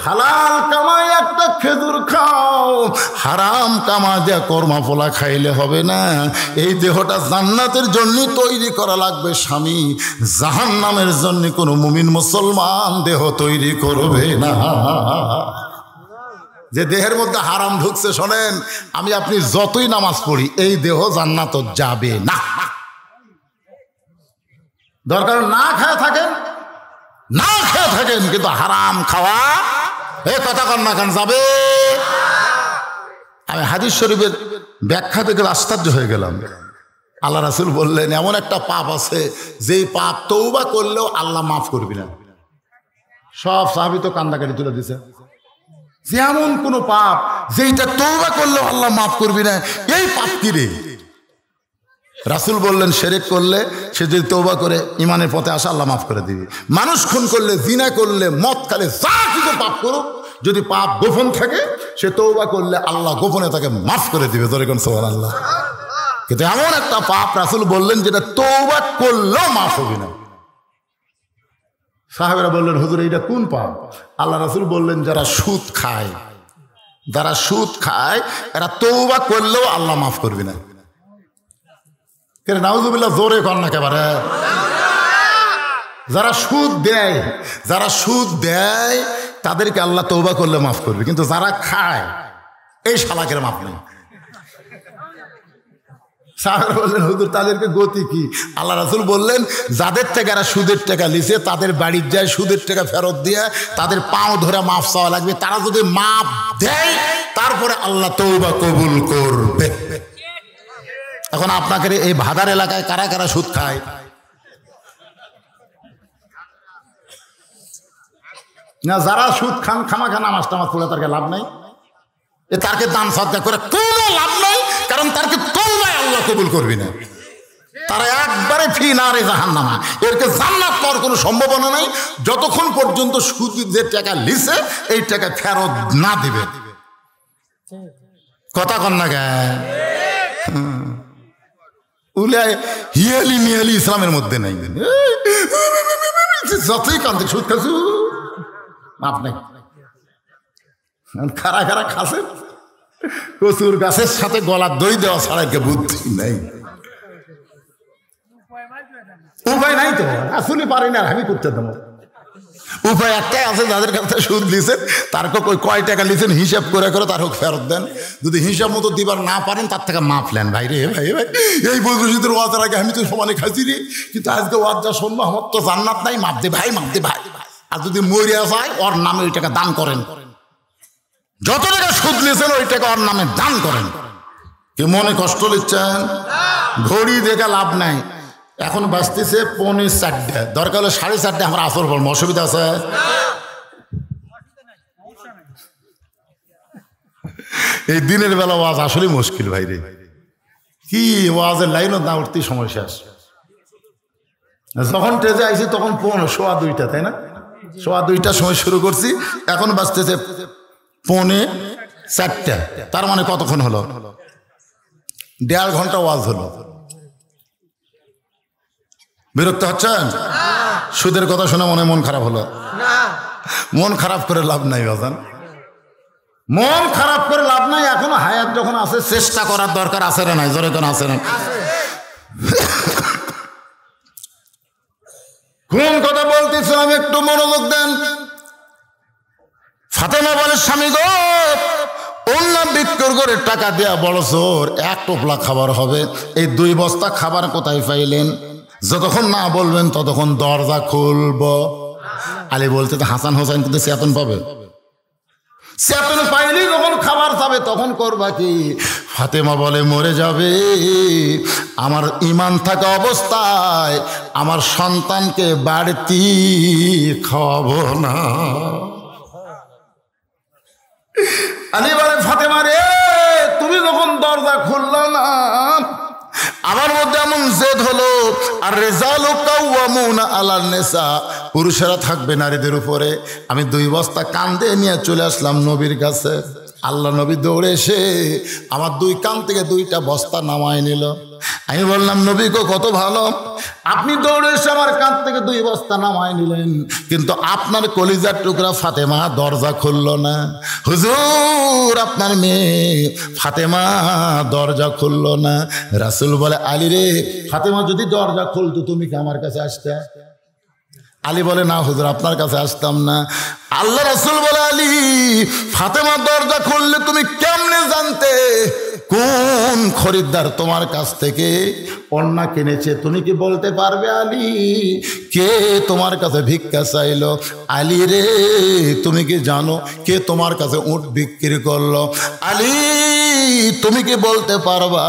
হালাল কামাই একটা খেজুর খাও, হারাম কামা দিয়া কর্মা পোলা খাইলে হবে না। এই দেহটা জান্নাতের জন্য তৈরি করা লাগবে স্বামী, জাহান্নামের জন্য কোনো মুমিন মুসলমান দেহ তৈরি করবে না। যে দেহের মধ্যে হারাম ঢুকছে, শোনেন আমি আপনি যতই নামাজ পড়ি এই দেহ জান্নাত যাবে না। দরকার না খেয়ে থাকেন, না খেয়ে থাকেন, কিন্তু হারাম খাওয়া এ কথা কন না কেন যাবে। আমি হাদিস শরীফের ব্যাখ্যা থেকে আশ্চর্য হয়ে গেলাম। আল্লাহ রাসূল বললেন এমন একটা পাপ আছে যেই পাপ তওবা করলেও আল্লাহ মাফ করবে না। সব সাহাবী তো কান্দাকাটি তুলে দিছে, যেমন কোন পাপ যেটা তওবা করলেও আল্লাহ মাফ করবে না, এই পাপ কি রে? রাসূল বললেন শিরক করলে সে যদি তওবা করে ইমানের পথে আসে আল্লাহ মাফ করে দিবে। মানুষ খুন করলে, জিনা করলে, মদ খেলে, যা কিছু পাপ করুক, যদি পাপ গোপন থাকে সে তওবা করলে আল্লাহ গোপনে তাকে মাফ করে দিবে। ধরে কোন সুবহানাল্লাহ। কিন্তু এমন একটা পাপ রাসূল বললেন যেটা তওবা করলেও মাফ হবে না। সাহাবেরা বললেন হুজুর এইটা কোন পাপ? আল্লাহ রাসূল বললেন যারা সুদ খায়, যারা সুদ খায় এরা তওবা করলেও আল্লাহ মাফ করবে না। কেন নাউজুবিল্লাহ, জোরে কর না একেবারে। যারা সুদ দেয়, যারা সুদ দেয় তাদেরকে আল্লাহ তওবা করলে মাফ করবে, কিন্তু যারা খায় এই শালাকের মাফ নেই। সাহাবারা বললেন হুজুর তাদেরকে গতি কি? আল্লাহ রাসূল বললেন যাদের থেকে এরা সুদের টাকা লিছে তাদের বাড়ির যায় সুদের টাকা ফেরত দিয়ে তাদের পাও ধরে মাফ চাওয়া লাগবে। তারা যদি মাফ দেয় তারপরে আল্লাহ তওবা কবুল করবে। এখন আপনাকে এই ভাদার এলাকায় কারা কারা সুদ খায়? না, যারা সুদ খান খামাখা নামাজ টামাজ পড়ে তারকে লাভ নাই, এ তারকে দান সাদকা করে কোনো লাভ নাই, কারণ তারকে তওবায় আল্লাহ কবুল করবে না। তারা একবারে ফি নারে জাহান্নামা, এরকে জান্নাত পাওয়ার কোনো সম্ভাবনা নাই যতক্ষণ পর্যন্ত সুদ যে টাকা লিছে এই টাকা ফেরত না দিবে। কথা কন না গে? উলায় হিয়ালি মিয়ালি ইসলামের মধ্যে নাই। যতই কান্দে সুদ খাসু মাপ নাই। খারা খারা খাসেন কচুর গাছের সাথে গলার দই দেওয়া ছাড়া কে বুদ্ধি নাই, উপায় নাই তো, আসলে পারি না, আমি করতে দেবো। উপায় একটাই আছে, যাদের কাছে সুদ দিয়েছেন তার কয় টাকা লিখেন হিসাব করে করে তার হোক ফেরত দেন। যদি হিসাব মতো দিবার না পারেন তার থেকে মাপ নেন। ভাই রে ভাই ভাই, এই বৈশীদের ওয়াজের আগে আমি তো সমানে খাইছি রে, কিন্তু আজকে ওয়াজ যা শুনবো আমার তো জান্নাত নাই, মাপ দে ভাই, মাপ দে ভাই। আর যদি মরিয়া যায় ওর নামে ওই টাকা দান করেন, যত টাকা সুদ নিয়েছেন ওই টাকা ওর নামে দান করেন। কি মনে কষ্ট নিচ্ছেন? ঘড়ি দেখে লাভ নাই, এখন বাঁচতেছে 4:45, দরকার হলে 4:30 আমরা আসর পড়বো, অসুবিধা আছে? এই দিনের বেলা ওয়াজ আসলে মুশকিল ভাই রে, কি ওয়াজের লাইনও না উঠতে সময় শেষ। যখন ট্রেজে আইছি তখন 1:15, তাই না? 2:15 সময় শুরু করছি, এখন বাঁচতেছে 4:45, তার মানে কতক্ষণ হলো? 1.5 ঘন্টা ওয়াজ হলো। বিরক্ত হচ্ছেন? সুদের কথা শুনে মনে মন খারাপ হলো? মন খারাপ করে লাভ নাই বাজান, মন খারাপ করে লাভ নাই। এখনো হায়াত যখন আছে চেষ্টা করার দরকার আছে না নাই? জোরে কোন আছে না? কোন কথা বলতেছিলাম একটু মনোযোগ দেন। ফাতেমা বলে, স্বামী গো, অন্য বিক্রি করে টাকা দেয়া বড় জোর, 1 টোপলা খাবার হবে, এই 2 বস্তা খাবার কোথায় পাইলেন? যতক্ষণ না বলবেন ততক্ষণ দরজা খুলবো। আলী বলতে তো হাসান হোসেন কিন্তু চেতন পাবে, চেতন পাইলেই যখন খাবার যাবে তখন করবা কি? ফাতেমা বলে, মরে যাবে আমার ইমান থাকা অবস্থায় আমার সন্তানকে বাড়তি খাওয়াবো না। আলী বলে, ফাতেমা রে, তুমি যখন দরজা খুললা না, আমার মধ্যে এমন জেদ হলো, আর রেজালু কাওয়ামুনা আলান নিসা, পুরুষেরা থাকবে নারীদের উপরে। আমি 2 বস্তা কান্দে নিয়ে চলে আসলাম নবীর কাছে। আল্লাহ নবী দৌড়ে এসে আমার 2 কান থেকে 2টা বস্তা নামায় নিল। আমি বললাম, নবী গো, কত ভালো, আপনি দৌড়ে এসে আমার কান থেকে 2 বস্তা নামায় নিলেন, কিন্তু আপনার কলিজার টুকরা ফাতেমা দরজা খুলল না। হুজুর, আপনার মেয়ে ফাতেমা দরজা খুলল না। রাসূল বলে, আলী রে, ফাতেমা যদি দরজা খুলতো তুমি কি আমার কাছে আসতে? আলী বলে, না হুজুর, আপনার কাছে আসতাম না। আল্লাহ রাসূল বলে, আলী, ফাতেমা দরজা খুললে তুমি কেমনে জানতে কোন খরিদ্দার তোমার কাছ থেকে অন্না কিনেছে? তুমি কি বলতে পারবে আলী কে তোমার কাছে ভিক্ষা চাইলো? আলী রে, তুমি কি জানো কে তোমার কাছে উট বিক্রি করলো? আলী, তুমি কি বলতে পারবা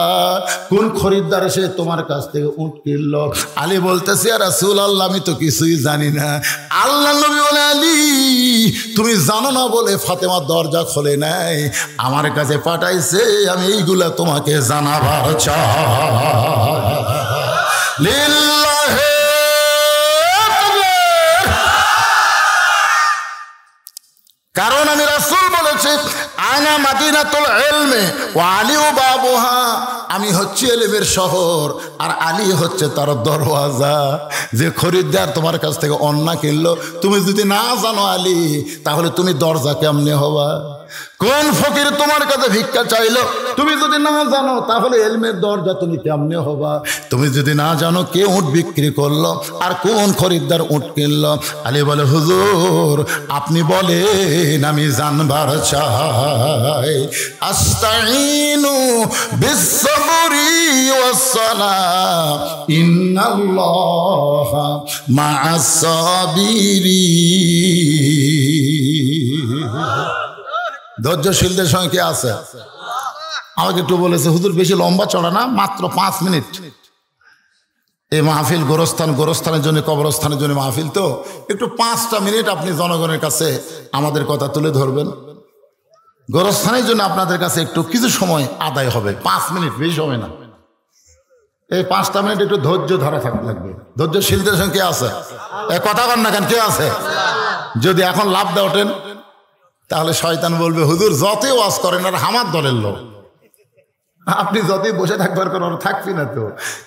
কোন খরিদ্দার এসে তোমার কাছ থেকে উট কিনলো? আলী বলতেছে, ইয়া রাসূলুল্লাহ, আমি তো কিছুই জানি না। আল্লাহ নবী বলে, আলী, তুমি জানো না বলে ফাতেমা দরজা খোলে নাই, আমার কাছে পাঠাইছে, আমি এইগুলা তোমাকে জানাবার চাই। লিল্লাহি কারণ আমি রাসূল বলেছি, আনা মাদিনাতুল ইলমি ওয়া আলিউ বাবুহা, আমি হচ্ছে ইলমের শহর আর আলী হচ্ছে তার দরওয়াজা। যে খরিদ্দার তোমার কাছ থেকে অন্না কিনলো, তুমি যদি না জানো আলী, তাহলে তুমি দরজা কেমনে হবা? কোন ফকির তোমার কাছে ভিক্ষা চাইলো, তুমি যদি না জানো, তাহলে ইলমের দরজা তুমি কেমনে হবা? তুমি যদি না জানো কে উট বিক্রি করলো আর কোন খরিদ্দার উট কিনলো। আলী বলে, হুজুর, আপনি বলেন, আমি জানবার চাই। আস্তাইনু বিসসবরি ওয়াসসালাহ, ইন্নাল্লাহা মা'আস সাবিরিন। ধৈর্যশীলদের সঙ্গে কে আছে? আমাকে একটু বলেছে, হুজুর বেশি লম্বা চড়া না, মাত্র 5 মিনিট। এই মাহফিল গোরস্থানের জন্য, কবরস্থানের জন্য মাহফিল, তো একটু 5টা মিনিট আপনি জনগণের কাছে আমাদের কথা তুলে ধরবেন। গোরস্থানের জন্য আপনাদের কাছে একটু কিছু সময় আদায় হবে, 5 মিনিট, বেশি সময় না। এই 5টা মিনিট একটু ধৈর্য ধরা থাকতে লাগবে। ধৈর্যশীলদের সঙ্গে কে আছে? কথা কন না কেন, কে আছে? যদি এখন লাভ দেওয়া ওঠেন, তাহলে শয়তান বলবে, হুজুর যতই ওয়াজ করেন আর আমার দলের লোক, আপনি যতই বসে থাকবার করেন থাকবি না তো।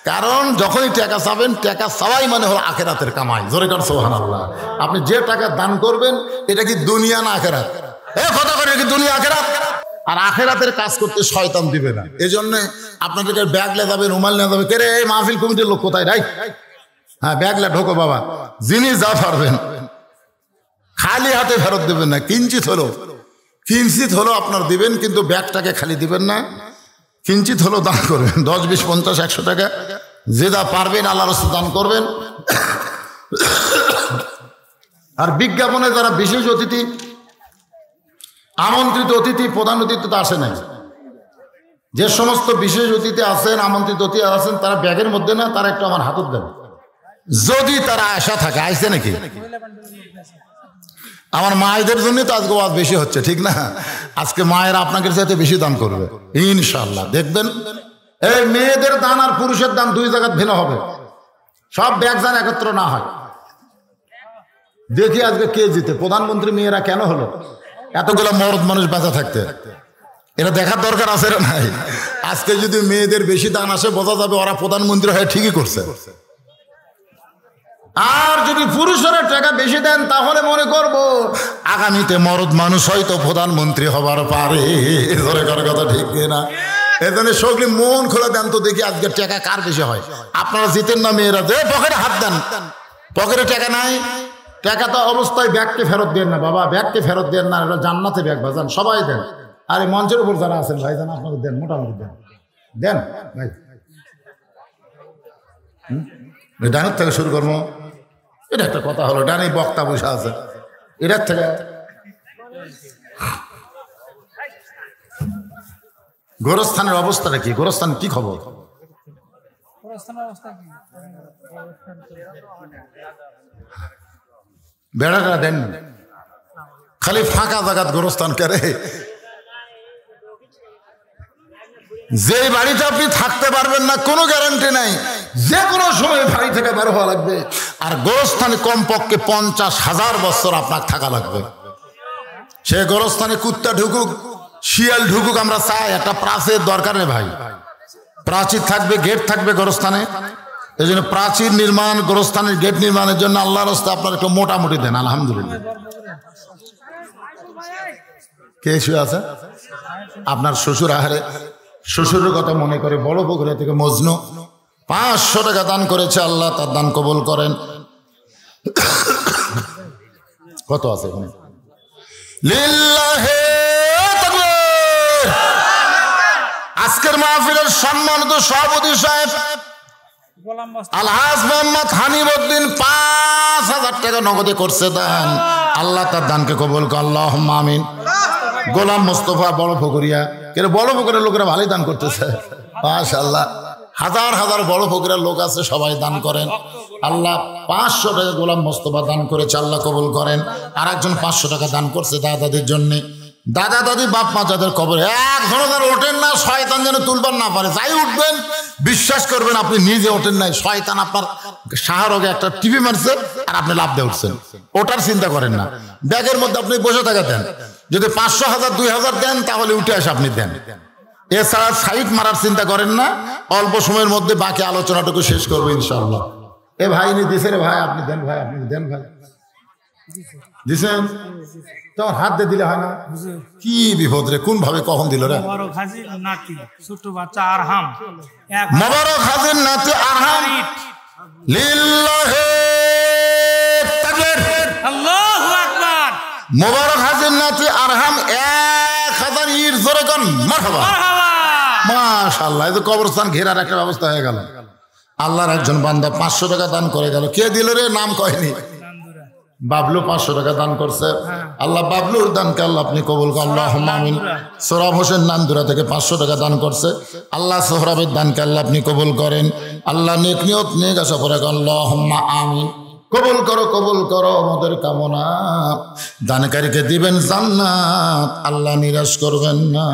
কারণ যখনই টাকা চাবেন, টাকা চাওয়াই মানে হলো আখেরাতের কামাই। জোরে কর সুবহানাল্লাহ। আপনি যে টাকা দান করবেন, এটা কি দুনিয়া না আখেরাত? কথা করে কি দুনিয়া আখেরাত? আর আখেরাতের কাজ করতে শয়তান দিবে না। এই জন্য আপনাদেরকে ব্যাগ লে যাবে, রুমাল নিয়ে যাবে, কে রে এই মাহফিল কমিটির লোক কোথায় রাই? হ্যাঁ, ব্যাগ লে ঢোকো বাবা, জিনিস যা পারবেন খালি হাতে ফেরত দেবেন না। কিঞ্চিত হলো আপনার দিবেন, কিন্তু ব্যাগটাকে খালি দিবেন না, কিঞ্চিত হলো দান করবেন। 10, 20, 50, 100 টাকা যে যা পারবেন আল্লাহর রাস্তায় দান করবেন। আর বিজ্ঞাপনে যারা বিশেষ অতিথি, আমন্ত্রিত অতিথি, প্রধান অতিথি তো আসে নাই, যে সমস্ত বিশেষ অতিথি আছেন, আমন্ত্রিত অতিথি আছেন, তারা ব্যাগের মধ্যে না, তারা একটু আমার হাতত দেন, যদি তারা আশা থাকে। আইসে নাকি? আমার মায়েদের জন্য তো আজকে ওয়াজ বেশি হচ্ছে, ঠিক না? আজকে মায়েরা আপনাকে চাইতে বেশি দান করবে ইনশাআল্লাহ। দেখবেন এই মেয়েদের দান আর পুরুষের দান 2 জায়গায় ভিন্ন হবে, সব ব্যাগ যেন একত্র না হয়। দেখি আজকে কে জিতে, প্রধানমন্ত্রী মেয়েরা কেন হলো? এতগুলো মরদ মানুষ বেঁচে থাকতে এটা দেখার দরকার আছে না নাই? আজকে যদি মেয়েদের বেশি দান আসে, বোঝা যাবে ওরা প্রধানমন্ত্রী হয়ে ঠিকই করছে। আর যদি পুরুষেরা টাকা বেশি দেন, তাহলে মনে করব আগামীতে মরদ মানুষ হয়তো প্রধানমন্ত্রী হবার পারে। কথা ঠিক না? এজন্য সকলে মন খোলা দেন তো, দেখি আজকের টাকা কার বেশি হয়। আপনারা জিতেন না, মেয়েরা যে পকেটে হাত দেন, পকেটে টাকা নাই, টাকা তো অবস্থায় ব্যাগকে ফেরত দেন না বাবা, ব্যাগকে ফেরত দেন না, এটা জান্নাতে ব্যাগ বাজান, সবাই দেন। আরে মঞ্চের উপর যারা আছেন ভাই জান, আপনাকে দেন, মোটামুটি দেন, দেন ভাই। ডানের থেকে শুরু করবো, এটা একটা কথা হলো, ডানে বক্তা বসে আছে, এটার থেকে গোরস্থানের অবস্থাটা কি? গোরস্থান কি খবর? বেড়াটা দেন, খালি ফাঁকা জায়গাত গোরস্থান করে। যে বাড়িতে আপনি থাকতে পারবেন না, কোনো গ্যারান্টি নাই, যে কোনো সময় বাড়ি থেকে বের হওয়া লাগবে। আর গোরস্থানে কমপক্ষে 50,000 বছর আপনার থাকা লাগবে। সে গোরস্থানে কুত্তা ঢুকুক, শিয়াল ঢুকুক, আমরা চাই একটা প্রাচীর দরকার নেই ভাই। প্রাচীর থাকবে, গেট থাকবে গোরস্থানে। এই জন্য প্রাচীর নির্মাণ, গোরস্থানের গেট নির্মাণের জন্য আল্লাহর রাস্তায় আপনার একটু মোটামুটি দেন। আলহামদুলিল্লাহ। কে শুয়ে আছে? আপনার শ্বশুর। আহারে, শ্বশুরের কথা মনে করে বড় পুকুরে থেকে মজনু 500 টাকা দান করেছে, আল্লাহ তার দান কবুল করেন। কত আছে এখানে? লিল্লাহে তাকবীর। আজকের মাহফিলের সম্মানিত সভাপতি সাহেব আলহাজ মোহাম্মদ হানিফউদ্দিন 5000 টাকা নগদে করছে দান, আল্লাহ তার দানকে কবুল কর, আল্লাহুম্মা আমিন। গোলাম মোস্তফা বড় পুকুরিয়া, কেন বড় পুকুরের লোকেরা ভালোই দান করতেছে মাশাআল্লাহ। হাজার হাজার বড় পুকুরের লোক আছে, সবাই দান করেন। আল্লাহ 500 টাকা গোলাম মোস্তফা দান করেছে, আল্লাহ কবুল করেন। আর একজন 500 টাকা দান করছে দাদা দাদির জন্য। দাদা দাদি বাপ মা যাদের কবরে একজনও যেন ওঠেন না, শয়তান যেন তুলবার না পারে। যাই উঠবেন বিশ্বাস করবেন আপনি নিজে ওঠেন নাই, শয়তান আপনার শাহরগে একটা টিভি মারছে আর আপনি লাভ দিয়ে উঠছেন, ওটার চিন্তা করেন না। ব্যাগের মধ্যে আপনি বসে থাকা দেন, যদি 500, 1000, 2000 দেন তাহলে উঠে আসে আপনি দেন। এছাড়া সাইড মারার চিন্তা করেন না। অল্প সময়ের মধ্যে বাকি আলোচনাটুকু শেষ করবো ইনশাআল্লাহ। এ ভাই নি দিছে রে ভাই, আপনি দেন ভাই, আপনি দেন ভাই। দিছেন তোমার হাত দিয়ে দিলে হয় না? কি বিপদ রে, কোন ভাবে কখন দিল রে? মোবারক হাজির নাতি ছোট বাচ্চা আরহাম, মোবারক হাজির নাতি আরহাম, লিল্লাহে তাকবীর, আল্লাহু আকবার। মোবারক হাজির নাতি আরহাম 1000 ইট জোরে কোন মারহাবা মাশাআল্লাহ। এই তো কবরস্থান ঘেরার একটা ব্যবস্থা হয়ে গেল। আল্লাহর একজন বান্দা 500 টাকা দান করে গেল। কে দিল রে? নাম কয়নি। বাবলু 500 টাকা দান করছে। আল্লাহ বাবলুর দানকে আল্লাহ আপনি কবুল করুন, আল্লাহুম্মা আমিন। সোহরাব হোসেন নান্দুরা থেকে 500 টাকা দান করছে, আল্লাহ সোহরাবের দানকে আল্লাহ আপনি কবুল করেন। আল্লাহ নেক নিয়ত নেক আশা করে আল্লাহুম্মা আমিন। কবুল করো, কবুল করো আমাদের কামনা। দানকারীকে দিবেন জান্নাত, আল্লাহ নিরাশ করবেন না।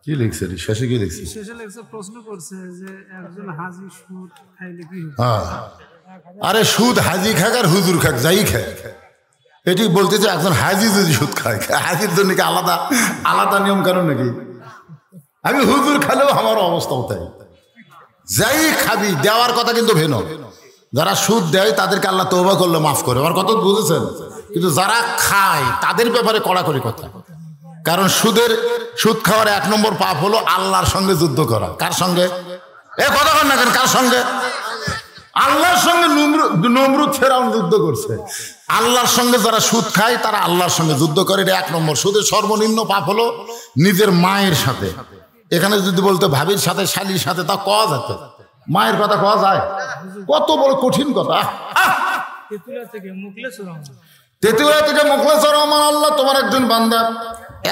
কি লিখছে রে? শেষে কি লিখছে? শেষে লেখছে, প্রশ্ন করছে যে একজন হাজি সুদ খাইলে কি হবে? হ্যাঁ, আরে সুদ হাজি খাক আর হুজুর খাক, যাই খাক, এটি বলতেছে একজন হাজি যদি সুদ খায়, হাজির জন্য কি আলাদা আলাদা নিয়ম কানুন নাকি? আমি হুজুর খালেও আমার অবস্থাও তাই। যাই খাবি, দেওয়ার কথা কিন্তু ভিন্ন। যারা সুদ দেয় তাদেরকে আল্লাহ তওবা করলে মাফ করে, আমার কথা বুঝেছেন? কিন্তু যারা খায় তাদের ব্যাপারে কড়াকড়ি কথা। কারণ সুদ খাওয়ার 1 নম্বর পাপ হলো আল্লাহর সঙ্গে যুদ্ধ করা। কার সঙ্গে? এ কথা বল না কেন, কার সঙ্গে? আল্লাহর সঙ্গে। নমরুদ ফেরাউন যুদ্ধ করছে। আল্লাহর সঙ্গে যারা সুদ খায় তারা আল্লাহর সঙ্গে যুদ্ধ করে, এটা 1 নম্বর। সুদের সর্বনিম্ন পাপ হলো নিজের মায়ের সাথে। এখানে যদি বলতে ভাবির সাথে, শালীর সাথে, তা কওয়া যেত। মায়ের কথা কওয়া যায়? কত বড় কঠিন কথা। তেতুলিয়া থেকে মুখলেসুর রহমান, আল্লাহ তোমার একজন বান্দা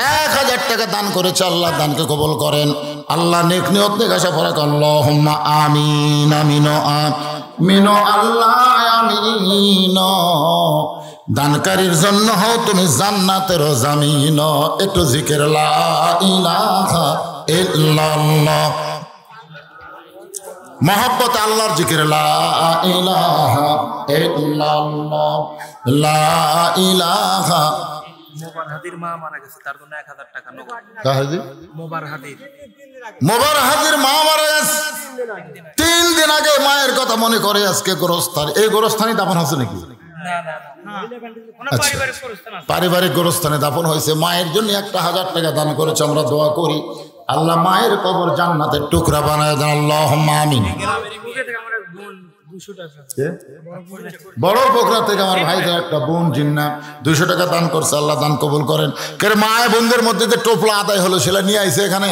1000 টাকা দান করেছে, আল্লাহ দানকে কবুল করেন। আল্লাহ নেক নিয়ত নিয়ে গাছা পড়া আল্লাহুম্মা আমিন আমিন আমিন আল্লাহ আমিন। দানকারীর জন্য হও তুমি জান্নাতের জামিন। একটু জিকির লা ইলাহা ইল্লাল্লাহ, মহব্বত আল্লাহর জিকির লা ইলাহা ইল্লাল্লাহ লা ইলাহা। মোবার হাদির মা মারা গেছে, তার জন্য 1000 টাকা নগদ। মোবার হাদির মা মারা গেছে 3 দিন আগে। মায়ের কথা মনে করে আজকে গোরস্থান, এই গোরস্থানই দাফন হচ্ছে নাকি? পারিবারিক গোরস্থানে দাফন হয়েছে। মায়ের জন্য 1000 টাকা দান করেছে। আমরা দোয়া করি আল্লাহ মায়ের কবর জান্নাতের টুকরা বানায় দেন, আল্লাহুম্মা আমিন। বড় পোখরা থেকে আমার ভাইদের একটা বোন জিন্না 200 টাকা দান করছে, আল্লাহ দান কবুল করেন। কেন মায়ের বোনদের মধ্যে যে টোপলা আদায় হলো সেটা নিয়ে আইছে এখানে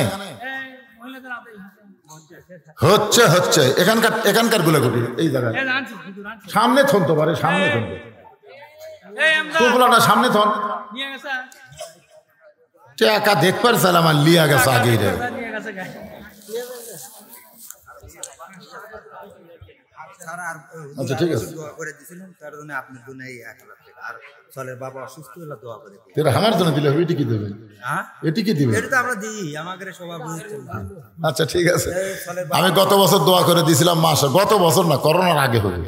হচ্ছে এখানকার গুলাগুলি এই জায়গায় সামনে থনতে পারে, সামনে থনতে টোপলাটা সামনে থন। একা দেখ পারছিল আমার লিয়া গেছে আগেই রে। আচ্ছা ঠিক আছে, আমার জন্য দিলে হবে। এটি কি দেবেন? এটি কি দিবেন? আচ্ছা ঠিক আছে, আমি গত বছর দোয়া করে দিয়েছিলাম মাসে, গত বছর না, করোনার আগে হবে।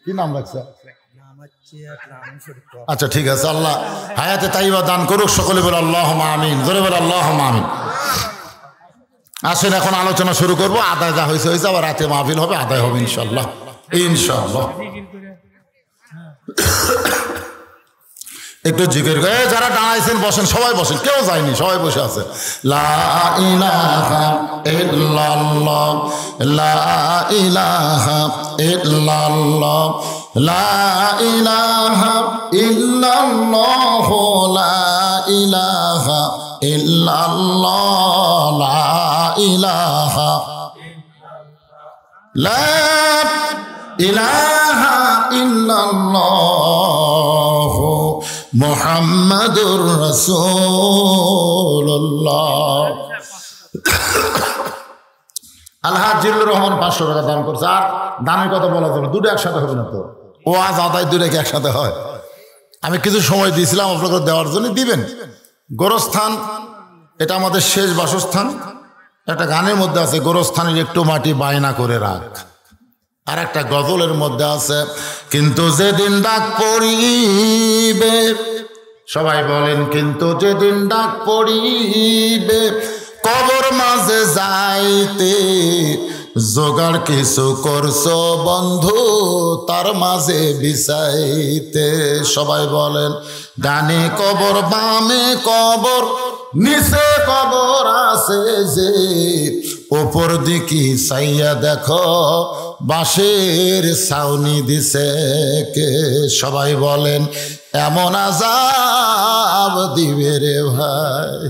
কি নাম রাখছে? আচ্ছা ঠিক আছে, আল্লাহ হায়াতে তাইবা দান করুক। সকলে বলে আল্লাহুম্মা আমিন, জোরে বলে আল্লাহুম্মা আমিন। আসেন এখন আলোচনা শুরু করবো। আদায় যা হয়েছে হয়েছে, আবার রাতে মাহফিল হবে, আদায় হবে ইনশাল্লাহ ইনশাল্লাহ। একটু জিকির করে যারা দাঁড়াইছেন বসেন, সবাই বসেন, কেউ যায়নি, সবাই বসে আছে। লা ইলাহা ইল্লাল্লাহ লা ইলাহা ইল্লাল্লাহ লা ইলাহা ইল্লাল্লাহ লা ইলাহা ইল্লাল্লাহ লা ইলাহা লা ইলাহা ইল্লাল্লাহ মুহাম্মাদুর রাসূলুল্লাহ। আলহাজ জিল্লুর রহমান 500 টাকা দান করছে। আর দানের কথা বলা যাবে, দুটো একসাথে হবে না তো, ওয়াজ আদায় দুটোকে একসাথে হয়। আমি কিছু সময় দিয়েছিলাম আপনাকে দেওয়ার জন্য, দিবেন। গোরস্থান এটা আমাদের শেষ বাসস্থান। একটা গানের মধ্যে আছে গোরস্থানের একটু মাটি বায়না করে রাখ। আর একটা গজলের মধ্যে আছে কিন্তু যেদিন ডাক পড়িবে, সবাই বলেন কিন্তু যেদিন ডাক পড়িবে, কবর মাঝে যাইতে জোগাড় কিছু করছো বন্ধু তার মাঝে বিছাইতে। সবাই বলেন ডানে কবর বামে কবর নিচে কবর আছে যে, ওপর দিকে চাইয়া দেখো বাঁশের ছাউনি দিছে কে। সবাই বলেন এমন আযাব দিবে রে ভাই,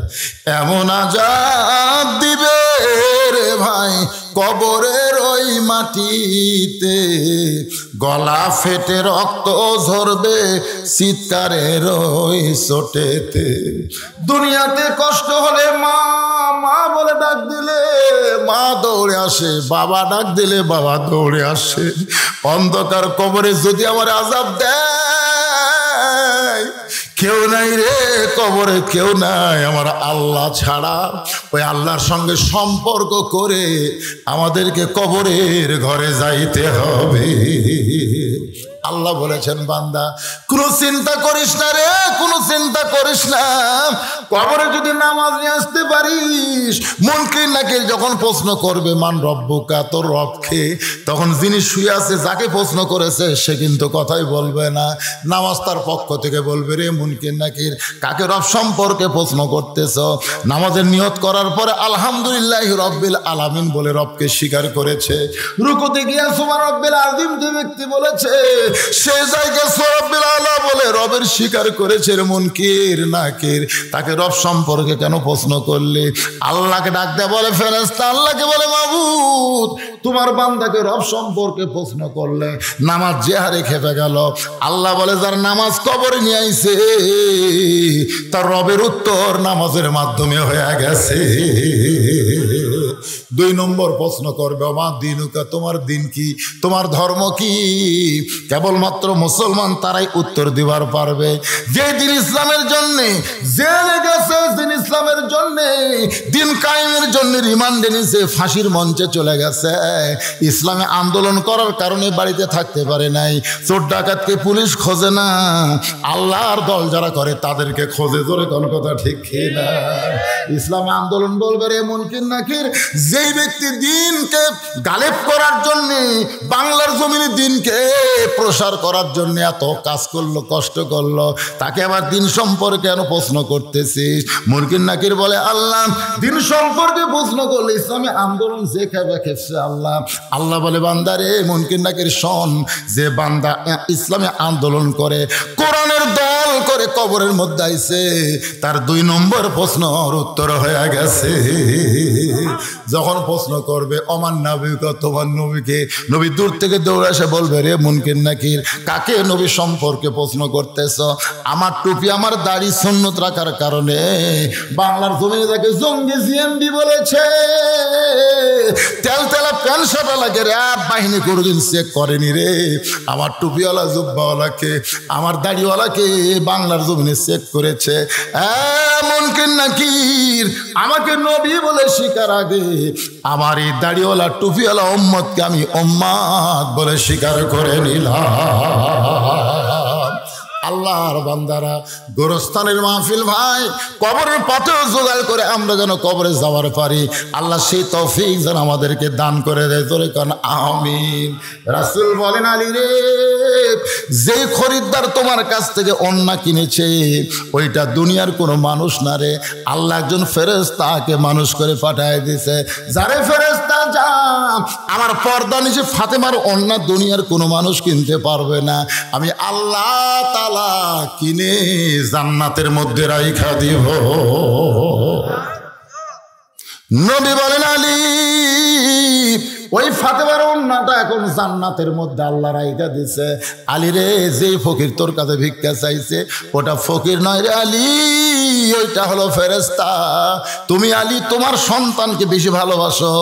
এমন আযাব দিবে রে ভাই কবরের ওই মাটিতে, গলা ফেটে রক্ত ঝরবে চিৎকারের ওই চোটেতে। দুনিয়াতে কষ্ট হলে মা মা বলে ডাক দিলে মা দৌড়ে আসে, বাবা ডাক দিলে বাবা দৌড়ে আসে। অন্ধকার কবরে যদি আমার আযাব দেয়, কেউ নাই রে কবরে, কেউ নাই আমার আল্লাহ ছাড়া। ওই আল্লাহর সঙ্গে সম্পর্ক করে আমাদেরকে কবরের ঘরে যাইতে হবে। আল্লাহ বলেছেন বান্দা কোনো চিন্তা করিস না রে, কোনো চিন্তা করিস না। কবরে যদি নামাজ নিয়ে আসতে পারিস, মুনকির নাকির যখন প্রশ্ন করবে মান রব্বুকা, তোর রবকে, তখন যিনি শুয়ে আছে যাকে প্রশ্ন করেছে সে কিন্তু কথাই বলবে না। নামাজ তার পক্ষ থেকে বলবে রে মুনকির নাকির, কাকে রব সম্পর্কে প্রশ্ন করতেছ? নামাজের নিয়ত করার পরে আলহামদুলিল্লাহ রব্বিল আলামিন বলে রবকে স্বীকার করেছে। রুকুতে গিয়া সুবহান রব্বিল আযীম যে ব্যক্তি বলেছে, সে জায়গায় রব্বিল আলা বলে রবের স্বীকার করেছে রে মুনকির নাকির, তাকে রব সম্পর্কে কেন প্রশ্ন করলে? আল্লাহকে ডাক দেয়া বলে ফেরেশতা আল্লাহকে বলে মাবুদ তোমার বান্দাকে রব সম্পর্কে প্রশ্ন করলে নামাজ যে হারে খেপে গেল। আল্লাহ বলে যার নামাজ কবরে নিয়ে আইছে তার রবের উত্তর নামাজের মাধ্যমে হয়ে গেছে। 2 নম্বর প্রশ্ন করবে আমার দিনুকা, তোমার দিন কি, তোমার ধর্ম কি? কেবলমাত্র মুসলমান তারাই উত্তর দিবার পারবে। যে দিন ইসলামের জন্যে জেলে গেছে, দিন ইসলামের জন্যে দিন কায়েমের জন্য রিমান্ডে নিছে, ফাঁসির মঞ্চে চলে গেছে, ইসলামে আন্দোলন করার কারণে বাড়িতে থাকতে পারে নাই, চোর ডাকাতকে পুলিশ খোঁজে না, আল্লাহর দল যারা করে তাদেরকে খোঁজে। জোরে কোন কথা ঠিক খেয়ে না? ইসলামে আন্দোলন বলবে রে মুনকির নাকির, যেই ব্যক্তি দিনকে গালেব করার জন্য, বাংলার জমিনে দিনকে প্রসার করার জন্য এত কাজ করলো, কষ্ট করলো, তাকে আবার দিন সম্পর্কে কেন প্রশ্ন করতেছিস? মুনকির নাকির বলে আল্লাহ দিন সম্পর্কে প্রশ্ন করলে ইসলামে আন্দোলন যে খাবে খেপছে আল্লাহ। আল্লাহ বলে বান্দারে মুনকির নাকির শোন, যে বান্দা ইসলামে আন্দোলন করে, কোরআনের দল করে কবরের মধ্যে আইছে, তার 2 নম্বর প্রশ্নর উত্তর হয়ে গেছে। যখন প্রশ্ন করবে অমান নবীকে, তোমার নবীকে, নবী দূর থেকে দৌড়ে এসে বলবে রে মুনকির নাকির, কাকে নবী সম্পর্কে প্রশ্ন করতেছ? আমার টুপি আমার দাড়ি সুন্নত রাখার কারণে বাংলার জমিনে তাকে জঙ্গি জিএমবি বলেছে, তেলতেলা প্যান্ট শার্টওয়ালাকে র্যাব বাহিনী কোনোদিন চেক করেনি রে, আমার টুপিওয়ালা জুব্বাওয়ালাকে, আমার দাড়িওয়ালাকে বাংলার জমিনে চেক করেছে। মুনকির নাকির, আমাকে নবী বলে স্বীকার আগে আমার এই দাড়িওয়ালা টুপিওয়ালা উম্মতকে আমি উম্মত বলে স্বীকার করে নিলাম। আল্লাহর বান্দারা, গোরস্থানের মাহফিল ভাই, কবরের পথেও জোগাড় করে আমরা যেন কবরে যাওয়ার পারি, আল্লাহ সেই তৌফিক যেন আমাদেরকে দান করে দেয়। তোরে কারণ আমিন। রাসূল বলেন আলী রে, যে খরিদ্দার তোমার কাছ থেকে ওন্না কিনেছে ওইটা দুনিয়ার কোনো মানুষ না রে, আল্লাহ একজন ফেরেশতাকে মানুষ করে পাঠায় দিয়েছে। যারে ফেরেশতা যা আমার পর্দা নিচে ফাতেমার ওন্না দুনিয়ার কোনো মানুষ কিনতে পারবে না, আমি আল্লাহ তাআলা কিনে জান্নাতের মধ্যে রাইখা দিব। নবী বলেন আলী, ওই ফাতেমার ওন্নাটা এখন জান্নাতের মধ্যে আল্লাহ রাইখা দিছে। আলী রে, যে ফকির তোর কাছে ভিক্ষা চাইছে ওটা ফকির নয় রে আলী, ওইটা হলো ফেরেশতা। তুমি আলী তোমার সন্তানকে বেশি ভালোবাসো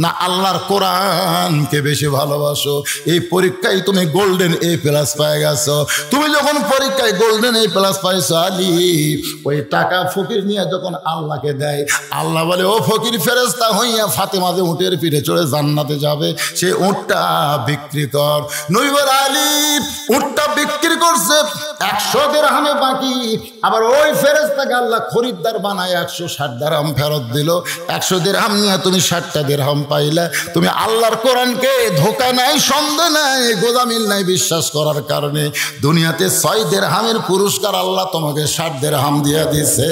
না আল্লাহর কোরআনকে বেশি ভালোবাসো? এই পরীক্ষায় তুমি গোল্ডেন A+ পেয়ে গেছো। তুমি যখন পরীক্ষায় গোল্ডেন A+ পাইছো আলী, ওই টাকা ফকির নিয়ে যখন আল্লাহকে দেয়, আল্লাহ বলে ও ফকির ফেরেশতা হইয়া ফাতেমা যে উটের পিঠে চড়ে জান্নাতে যাবে, সে উটটা বিক্রি কর। নবী বলে আলী উটটা বিক্রি করছে 100 দিরহামে বাকি, আবার ওই ফেরেশতাকে আল্লাহ খরিদ্দার বানায় 160 দিরহাম ফেরত দিল। 100 দিরহাম নিয়ে তুমি 60টা দিরহাম পাইলে। তুমি আল্লাহর কোরআনকে ধোকা নাই, সন্দেহ নাই, গোজামিল নাই বিশ্বাস করার কারণে দুনিয়াতে 6 দিরহামের পুরস্কার আল্লাহ তোমাকে 60 দিরহাম দিয়ে দিছে।